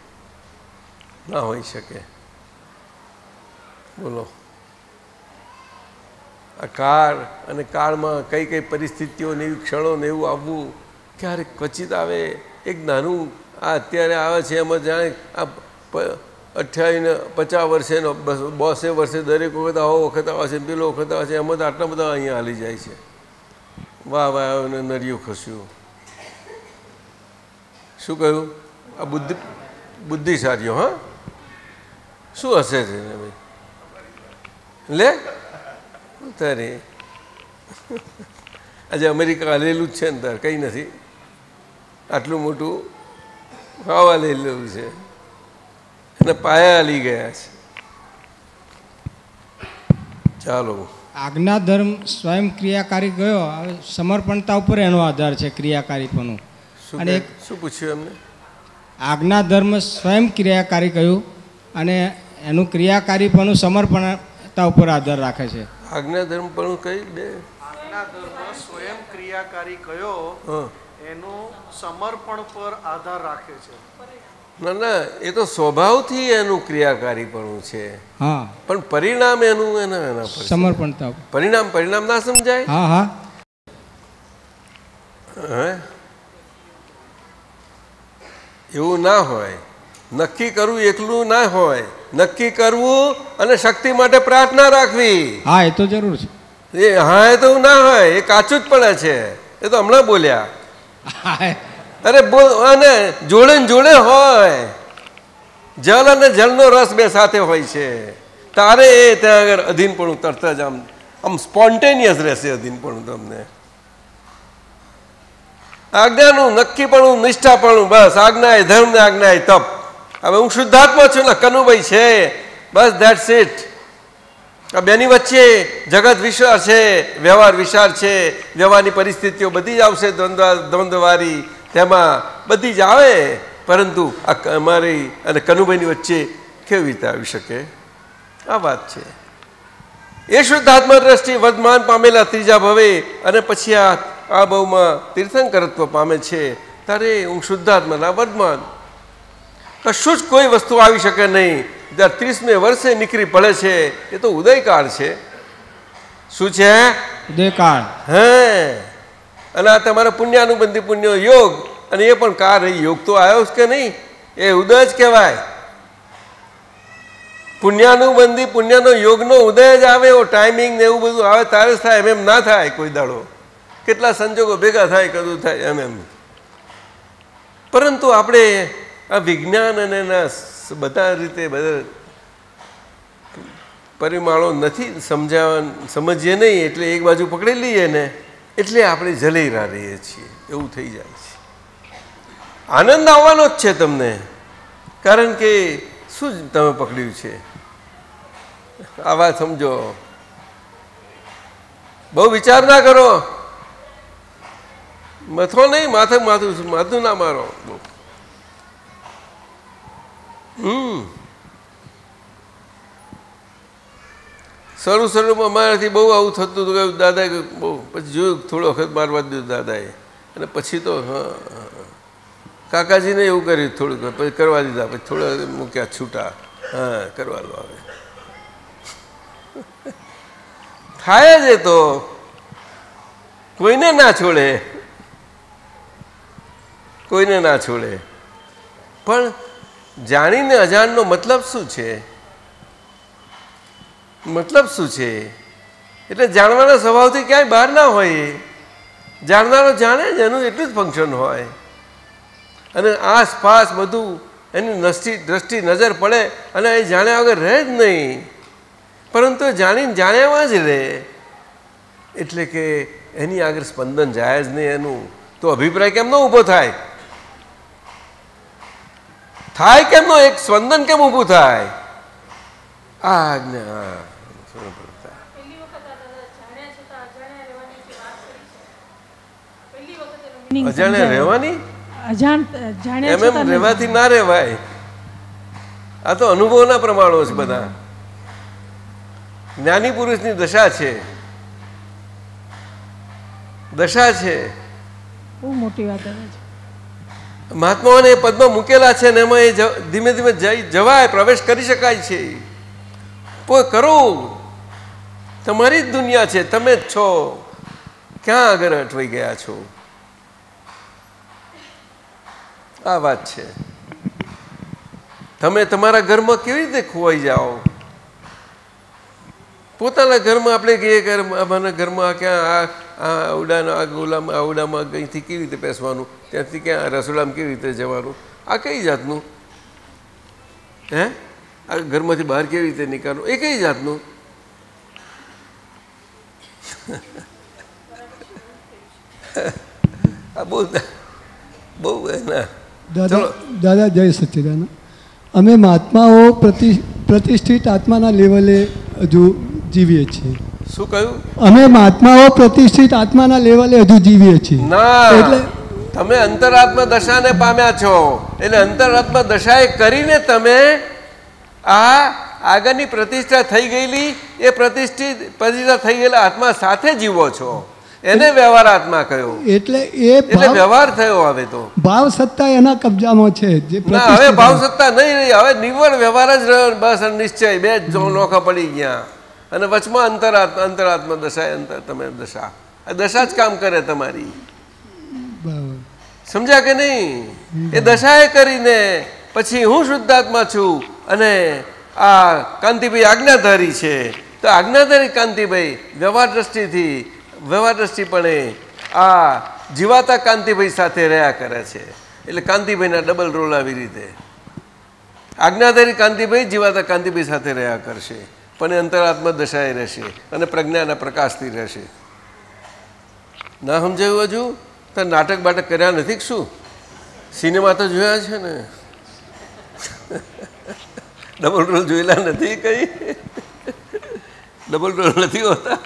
ના હોઈ શકે. બોલો આ કાળ અને કાળમાં કઈ કઈ પરિસ્થિતિઓ ને એવી ક્ષણો ને એવું આવવું ક્યારેક ક્વચિત આવે. એક નાનું આ અત્યારે આવે છે એમાં જાણે આ 58 ને 50 વર્ષે 82 વર્ષે દરેક વખત આવો વખત આવે છે, પેલો વખત આવે છે, એમાં તો આટલા બધા અહીંયા હાલી જાય છે. વાહ વાહ ને નરિયું ખસ્યું. શું કહ્યું? આ બુદ્ધિશાળીઓ. હા શું હશે છે ભાઈ? લે તારે આજે અમેરિકા હાલેલું જ છે ને તાર કંઈ નથી. આટલું મોટું હવા લેલું છે અને પાયા હાલી ગયા છે. ચાલો આજ્ઞા ધર્મ સ્વયં ક્રિયાકારી ગયો. હવે સમર્પણતા ઉપર એનો આધાર છે ક્રિયાકારીપણું. અને શું પૂછ્યું એમને? આજ્ઞા ધર્મ સ્વયં ક્રિયાકારી કહ્યું અને એનું ક્રિયાકારીપણું સમર્પણતા ઉપર આધાર રાખે છે. આજ્ઞા ધર્મ પણ કઈ બે આજ્ઞા ધર્મ સ્વયં ક્રિયાકારી કયો એનું સમર્પણ પર આધાર રાખે છે. ના ના એ તો સ્વભાવથી એનું ક્રિયાકારીપણું છે. હા પણ પરિણામ એનું એના પર સમર્પણતા પરિણામ ના સમજાય. હા હા હે એવું ના હોય. નક્કી કરવું એકલું ના હોય. નક્કી કરવું અને શક્તિ માટે પ્રાર્થના રાખવી. હા એ તો જરૂર છે. એ હા એ તો ના હોય, એ કાચું જ પડે છે. એ તો હમણાં બોલ્યા. અરે અને જોડે ને જોડે હોય. જલ અને જલનો રસ બે સાથે હોય છે. તારે એ ત્યાં આગળ અધીનપણું તરત જ આમ સ્પોન્ટેનિયસ રહેશે અધીનપણું તમને. આજ્ઞાનું નક્કીપણું નિષ્ઠાપણું બસ. આજ્ઞા એ ધર્મ ને આજ્ઞા એ તપ. હવે હું શુદ્ધાત્મા છું ને કનુભાઈ છે બસ ધેટ્સ ઇટ. આ બેની વચ્ચે જગત વિશાળ છે, વ્યવહાર વિશાળ છે, વ્યવહારની પરિસ્થિતિઓ બધી જ આવશે દ્વંદ્વવાળી, તેમાં બધી જ આવે. પરંતુ આ અમારી અને કનુભાઈની વચ્ચે કેવી રીતે આવી શકે? આ વાત છે. એ શુદ્ધાત્મા દ્રષ્ટિ વર્તમાન પામેલા ત્રીજા ભવે અને પછી આ ભવમાં તીર્થંકરત્વ પામે છે. ત્યારે હું શુદ્ધાત્માના વર્તમાન કશું જ કોઈ વસ્તુ આવી શકે નહીં. 30મે વર્ષે નીકળી પડે છે. એ તો ઉદયકાળ છે. શું છે? ઉદયકાળ. હે અને આ તમારા પુણ્યાનુબંધી પુણ્ય યોગ અને એ પણ કાર યોગ તો આવ્યો કે નહીં? એ ઉદય જ કહેવાય. પુણ્યાનુબંધી પુણ્યનો યોગનો ઉદય જ આવે. એવો ટાઈમિંગ ને એવું બધું આવે તારે જ થાય. એમ ના થાય કોઈ દાડો. કેટલા સંજોગો ભેગા થાય કદું થાય એમ. પરંતુ આપણે આ વિજ્ઞાન અને એના બધા રીતે બધા પરિમાણો નથી સમજીએ નહીં એટલે એક બાજુ પકડી લઈએ ને એટલે આપણે જલેરા રહીએ છીએ. એવું થઈ જાય છે. આનંદ આવવાનો જ છે તમને, કારણ કે શું તમે પકડ્યું છે. આ વાત સમજો. બહુ વિચાર ના કરો. મથો નહીં, માથું ના મારો. શરૂમાં અમારાથી બહુ આવું થતું હતું. દાદાએ બહુ પછી જોયું, થોડો વખત મારવા દીધું દાદાએ. અને પછી તો કાકાજીને એવું કર્યું થોડુંક, પછી કરવા દીધા, પછી થોડા મૂક્યા છૂટા. હા કરવા લો. હવે થાય જ એ તો કોઈને ના છોડે, કોઈને ના છોડે. પણ જાણીને અજાણનો મતલબ શું છે? મતલબ શું છે? એટલે જાણવાના સ્વભાવથી ક્યાંય બહાર ના હોય. જાણનારો જાણે જ, એનું એટલું જ ફંક્શન હોય. અને આસપાસ બધું એની દ્રષ્ટિ નજર પડે અને એ જાણ્યા વગર રહે જ નહીં, પરંતુ જાણીને જાણ્યામાં જ રહે. એટલે કે એની આગળ સ્પંદન જાય જ નહીં એનું. તો અભિપ્રાય કેમ ન ઊભો થાય? થાય કેમ નો? એક સ્પંદન કેમ ઊભું થાય? આ આજ્ઞા અજાણ્યા રહેવાની, એમ એમ રહેવાથી ના રહેવાય. આ તો અનુભવના પ્રમાણો છે બધા. જ્ઞાની પુરુષની દશા છે, દશા છે. બહુ મોટી વાત છે. મહાત્માઓને એ પદમાં મૂકેલા છે ને એમાં એ ધીમે ધીમે જવાય, પ્રવેશ કરી શકાય છે. કરો, તમારી જ દુનિયા છે, તમે જ છો. ક્યાં આગળ અટવાઈ ગયા છો? આ વાત છે. તમે તમારા ઘરમાં કેવી રીતે ખોવાઈ જાઓ? પોતાના ઘરમાં આપણે કહીએ કે અમારા ઘરમાં ક્યાં આ આવડામાં અહીંથી કેવી રીતે બેસવાનું, ત્યાંથી ક્યાં રસોડામાં કેવી રીતે જવાનું, આ કઈ જાતનું? હે, આ ઘરમાંથી બહાર કેવી રીતે નીકળવું, એ કઈ જાતનું? આ બહુ બહુ એના. દાદા જય સચ્ચિદાનંદ. અમે મહાત્માઓ પ્રતિષ્ઠિત આત્માના લેવલે હજુ જીવીએ છીએ. શું કહ્યું? અમે મહાત્માઓ પ્રતિષ્ઠિત આત્માના લેવલે હજુ જીવીએ છીએ. ના, એટલે તમે અંતરાત્મા દશાને પામ્યા છો. એટલે અંતરાત્મા દશાએ કરીને તમે આ આગળની પ્રતિષ્ઠા થઈ ગયેલી એ પ્રતિષ્ઠા થઈ ગયેલા આત્મા સાથે જીવો છો. એને વ્યવહાર આત્મા કહ્યો. એટલે વ્યવહાર થયો. હવે તો ભાવ સત્તા એના કબજામાં છે. હવે ભાવ સત્તા નહીં રહી, હવે નિવ્વળ વ્યવહાર જ રહ્યો. બસ નિશ્ચય બે જ નોખા પડી ગયા. અને વચમાં અંતરાત્મા દશા, તમે દશા, આ દશા જ કામ કરે તમારી. સમજ્યા કે નહીં? એ દશાએ કરીને પછી હું શુદ્ધાત્મા છું અને આ કાંતિભાઈ આજ્ઞાધારી છે. તો આજ્ઞાધારી કાંતિભાઈ વ્યવહાર દ્રષ્ટિપણે આ જીવાતા કાંતિભાઈ સાથે રહ્યા કરે છે. એટલે કાંતિભાઈના ડબલ રોલ આવી રીતે આજ્ઞાધારી કાંતિભાઈ જીવાતા કાંતિભાઈ સાથે રહ્યા કરશે, પણ એ અંતરાત્મા દશાએ રહેશે અને પ્રજ્ઞાના પ્રકાશથી રહેશે. ના સમજાયું હજુ? તો નાટક બાટક કર્યા નથી? શું સિનેમા તો જોયા છે ને? ડબલ રોલ જોયેલા નથી? કઈ ડબલ રોલ નથી હોતા?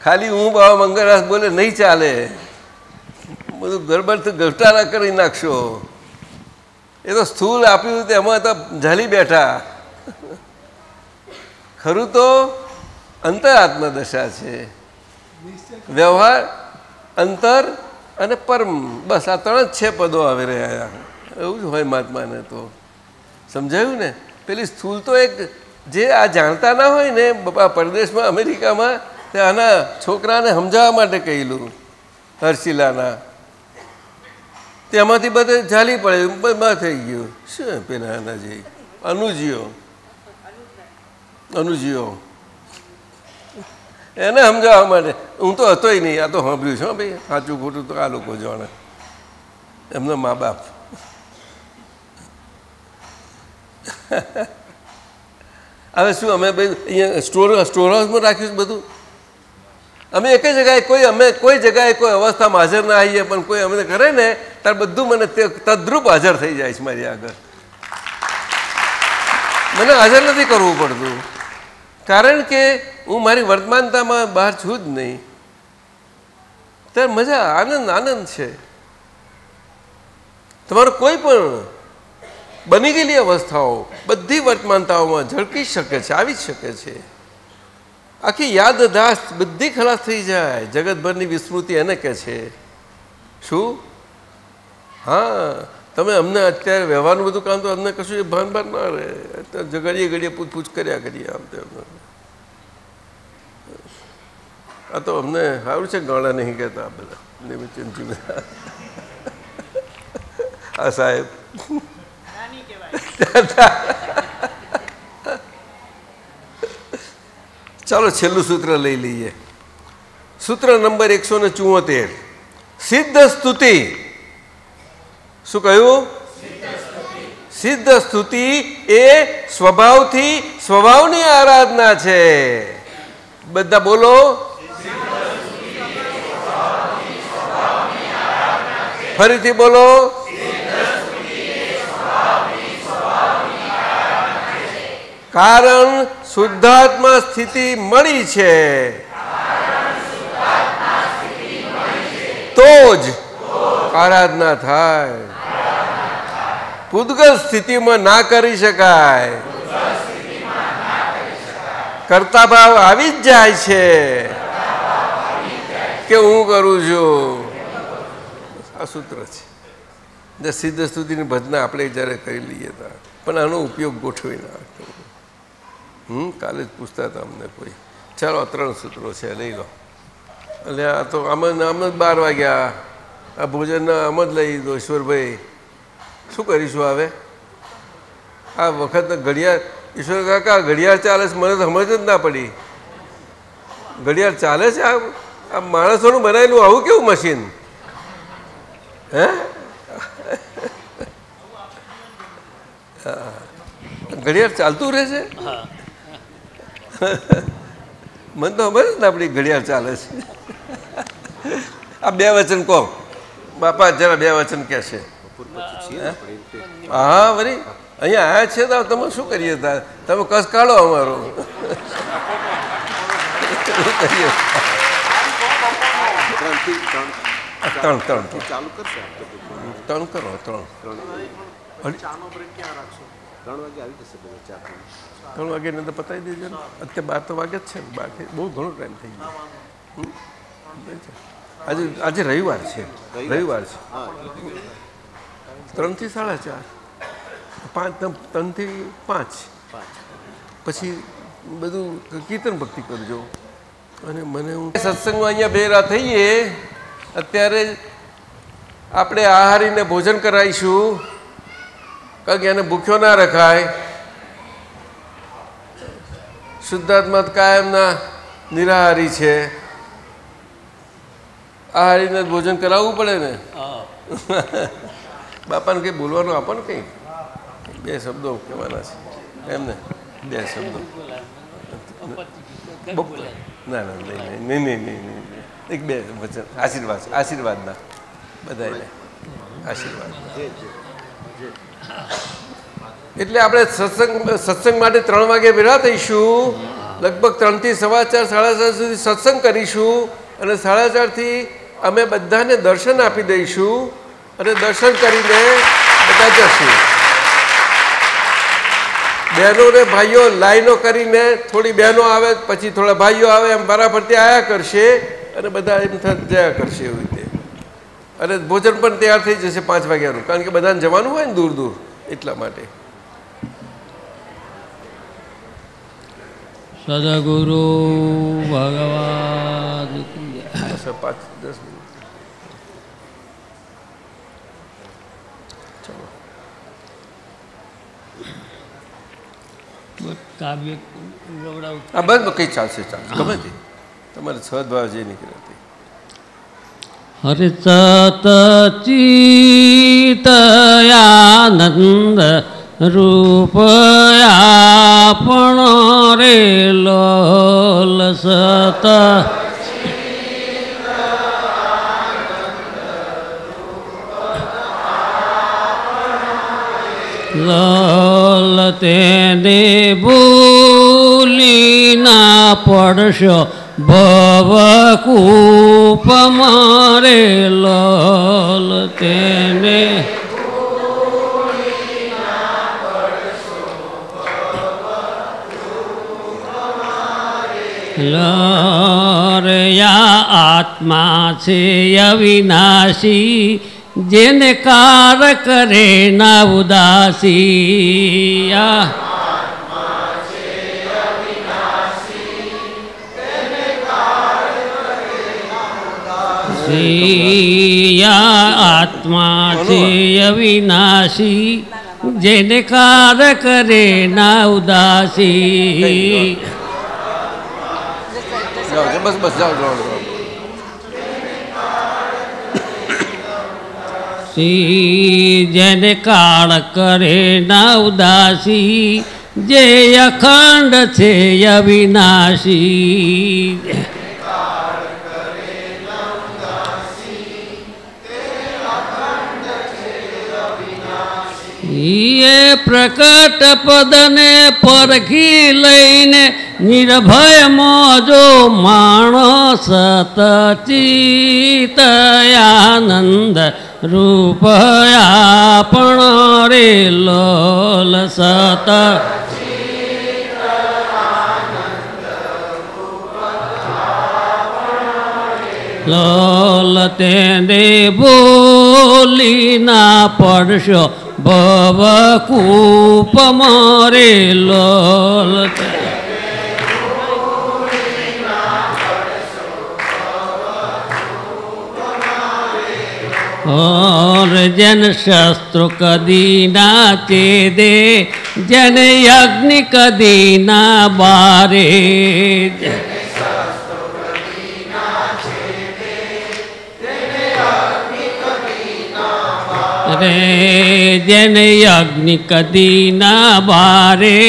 ખાલી હું બાબા મંગળરાસ બોલે નહીં ચાલે, બધું ગરબડ ગટારા કરી નાખશો. એ તો સ્થૂળ આપ્યું એમાં તો ઝાલી બેઠા. ખરું તો અંતરાત્મા દશા છે. વ્યવહાર, અંતર અને પરમ, બસ આ ત્રણ જ છે પદો આવી રહ્યા. એવું જ હોય મહાત્માને. તો સમજાયું ને? પેલી સ્થૂલ તો એક જે આ જાણતા ના હોય ને, પરદેશમાં અમેરિકામાં આના છોકરાને સમજાવવા માટે કહેલું, હર્ષિલાના, તેમાંથી બધે ઝાલી પડે, બમાં થઈ ગયું. શું પેલા આના જે અનુજીઓ એને સમજાવવા માટે. હું તો હતોય નહીં, આ તો સાંભળ્યું છે ભાઈ. સાચું ખોટું તો આ લોકો જાણે, એમના મા બાપ. હવે શું અમે ભાઈ અહીંયા સ્ટોર હાઉસમાં રાખ્યું બધું? અમે એક જગ્યાએ કોઈ જગ્યાએ કોઈ અવસ્થામાં હાજર ના આવીએ, પણ કોઈ અમને કરે ને ત્યારે બધું મને તદ્રુપ હાજર થઈ જાય છે મારી આગળ. મને હાજર નથી કરવું પડતું, કારણ કે હું મારી વર્તમાનતામાં બહાર છું જ નહીં. ત્યારે મજા, આનંદ છે. તમારું કોઈ પણ બની ગયેલી અવસ્થાઓ બધી વર્તમાનતાઓમાં ઝળકી શકે છે, આવી જ શકે છે. આખી યાદદાસ્ત બધી ખલાસ થઈ જાય. જગતભરની વિસ્મૃતિ એને કહે છે. શું? હા, તમે અમને અત્યારે વ્યવહારનું બધું કામ તો અમને કશું એ ભાન ના રહે. ઘડીએ પૂછપૂછ કર્યા કરીએ આમ તેમ. આ તો અમને સારું છે, ગાળા નહીં કહેતા આ બધા નિમિત્તજી બધા. આ સાહેબ ચાલો છેલ્લું સૂત્ર લઈ લઈએ. સૂત્ર નંબર 174, સિદ્ધ સ્તુતિ. શું કહ્યું? સિદ્ધ સ્તુતિ એ સ્વભાવથી સ્વભાવની આરાધના છે. બધા બોલો. ફરીથી બોલો. કારણ શુદ્ધાત્મા સ્થિતિ મળી છે તો જ આરાધના થાય. પૂદગલ સ્થિતિમાં ના કરી શકાય. કરતા ભાવ આવી જ જાય છે કે હું કરું છું. આ સૂત્ર છે. સિદ્ધ સ્તુતિની ભજના આપણે જ્યારે કરી લઈએ હતા, પણ આનો ઉપયોગ ગોઠવી નાખતો. કાલે જ પૂછતા હતા અમને કોઈ. ચાલો 3 સૂત્રો છે, લઈ લો. એટલે આ તો આમ જ 12 વાગ્યા. આ ભોજનના આમ જ લઈ દો. ઈશ્વરભાઈ શું કરીશું હવે? આ વખત ઘડિયાળ, ઈશ્વર કાકા ઘડિયાળ ચાલે છે, મને તો સમજ જ ના પડી. ઘડિયાળ ચાલે છે? આ માણસોનું બનાવેલું આવું કેવું મશીન? હે? ઘડિયાળ ચાલતું રહેશે? મને તો ખબર જ ને આપણી ઘડિયાળ ચાલે છે. આ 2 વચન કહો બાપા, જરા 2 વચન કે છે. હા વળી અહીંયા આવ્યા છે તો તમે શું કરીએ? તમે કસ કાઢો અમારો. ત્રણ કરો. 3 વાગે ને તો પતાવી દેજો ને. અત્યારે 12 તો વાગે જ છે ને. બાકી બહુ ઘણો ટાઈમ થઈ ગયો. આજે રવિવાર છે. 3 થી 4:30, 3 થી 5 પછી બધું કીર્તન ભક્તિ કરજો. અને મને સત્સંગમાં અહીંયા ભેરા થઈએ. અત્યારે આપણે આહારીને ભોજન કરાવીશું, કારણ કે એને ભૂખ્યો ના રખાય. શુદ્ધાત્મા કાયમના નિરાહારી છે. આહારીને ભોજન કરાવવું પડે ને. બાપાને કંઈ બોલવાનું આપો ને, કંઈ 2 શબ્દો કહેવાના છે એમને. 2 શબ્દો. ના નહીં. 1-2 વચન આશીર્વાદના બધાને આશીર્વાદ. એટલે આપણે સત્સંગ માટે 3 વાગે ભેગા થઈશું. લગભગ 3 થી 4:15, 4:30 સુધી સત્સંગ કરીશું. અને 4:30થી અમે બધાને દર્શન આપી દઈશું. અને દર્શન કરીને બધા જશું. બહેનો ને ભાઈઓ લાઈનો કરીને, થોડી બહેનો આવે પછી થોડા ભાઈઓ આવે, એમ વારાફરતી આવ્યા કરશે અને બધા એમ જયા કરશે એવી રીતે. અને ભોજન પણ તૈયાર થઈ જશે 5 વાગ્યાનું, કારણ કે બધાને જવાનું હોય ને દૂર દૂર, એટલા માટે. સદગુરુ ભગવાન 5-10 મિનિટ. કાવ્ય આ બંધ કંઈ ચાલશે ગમે તે તમારે સદભાવ જે નીકળે તે. હરે સતચિતયાનંદ રૂપયા પણ રે લોલ સત લોલ તેને ભૂલી ના પડશો ભવકૂપ મારે લોલ તેને લરયા આત્મા છે અવિનાશી જેને કાર કરે ના ઉદાસી. આત્મા છે અવિનાશી જેને કાર કરે ના ઉદાસી. બસ બસ જાઓ જાઓ. જેને કાળ કરે ના ઉદાસી જે અખંડ છે અવિનાશી. એ પ્રકટ પદને પરખી લઈને નિર્ભય મોજો માણસ સતચિત આનંદ રૂપ આપણ રે લોલ સત. લોલ તેને બોલી ના પડશો ભવ કૂપ મારે લોલ. और जन शस्त्र कदी ना चेदे जन अग्नि कदी ना बारे. रे जन अग्नि कदी ना बारे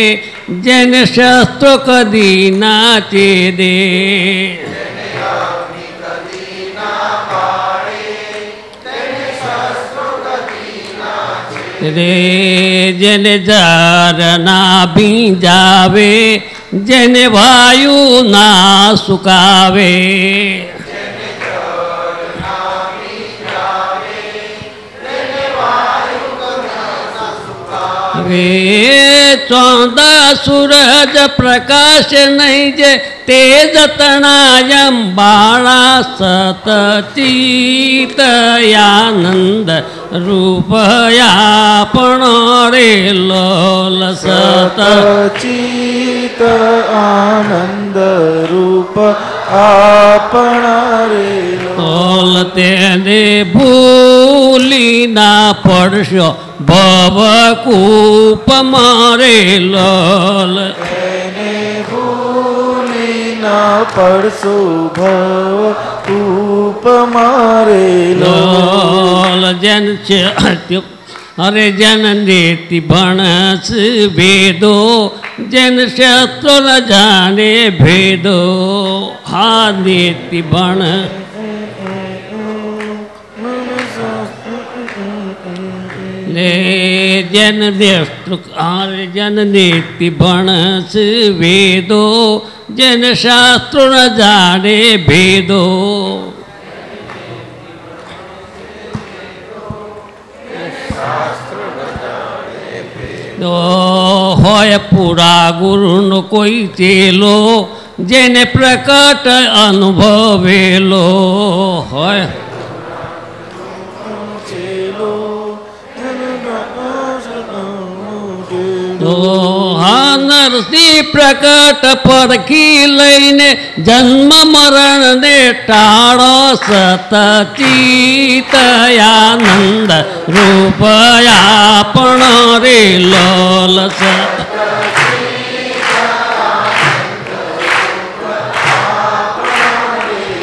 जन शस्त्र कदी ना चेदे. रे जन जार ना भींजावे जन वायु ना सुकावे. वे चौदह सूरज प्रकाश नहीं जे तेज तनायम बाणा सतचित आनंद रूप आपण रे लोल. सतचित आनंद रूप आपण रे लोल. तेने भूली ना पड़शो भव कूप मारे लोल. તેને ભૂલી ના પડશો ભવ કૂપ મારે લોલ. જન અરે જન નેતિ ભણસ ભેદો જન શસ્ત્રો ન જાણે ભેદો. હા નેતિ ભણ जन जन नीति भणस वेदो जन शास्त्र न जाने भेदो. होय पूरा गुरु नो कोई चेलो जेने प्रकट अनुभवेलो. होय નરસિંહ પ્રકટ પરખી લઈને જન્મ મરણ ને ટાળો સતચિત આનંદ રૂપ આપણ રે લોલ.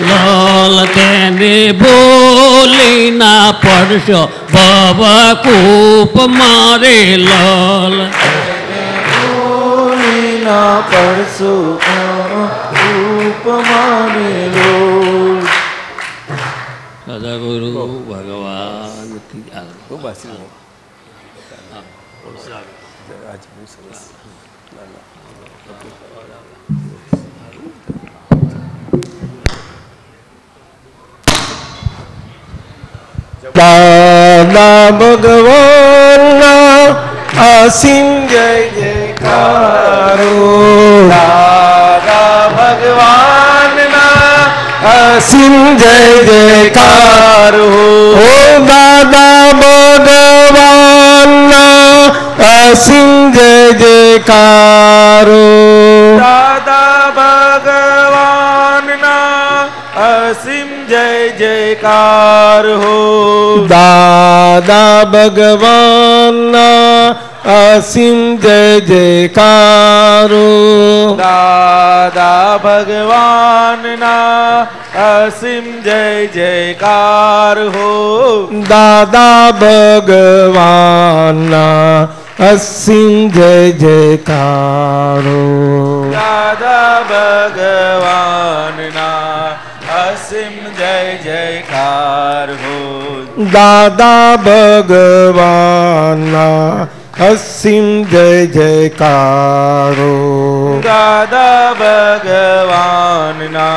લોલ તેને બોલી ના પડશો ભવ કૂપ મારે લોલ. ના પડશો કૂપ મારે લોલ. સદગુરુ ભગવાન કી ખૂબ આશીર્વાદ. આજ બહુ સરસ. દાદા ભગવાનના અસીમ જય જયકારો. દાદા ભગવાનના અસીમ જય જયકારો. ઓ દાદા ભગવાનના અસીમ જય જયકારો. દાદા ભગવાનના અસીમ જય જયકાર હો દાદા ભગવાનના અસીમ જય જયકારો દાદા ભગવાનના અસીમ જય જયકાર હો દાદા ભગવાનના અસીમ જય જયકારો દાદા ભગવાનના અસીમ જય જયકાર હો દાદા ભગવાનના અસીમ જય જયકારો દાદા ભગવાનના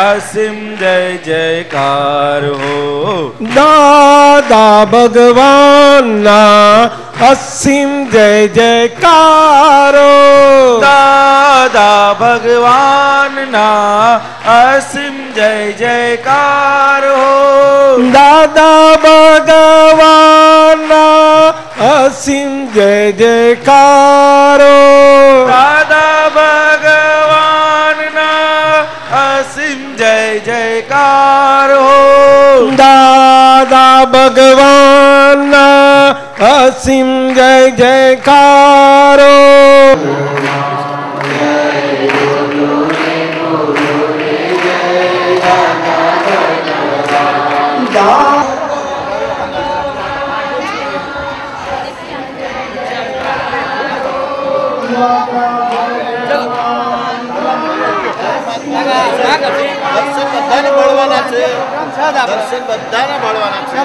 અસીમ જય જયકાર હો દાદા ભગવાનના અસીમ જય જયકારો દાદા ભગવાનના અસીમ જય જયકાર હો દાદા ભગવાનના અસીમ જય જયકારો દાદા ભગવાનના અસીમ જય જયકાર હો દાદા ભગવાનના અસીમ જય જયકારો બધાને મળવાના છે દર્શન બધાને મળવાના છે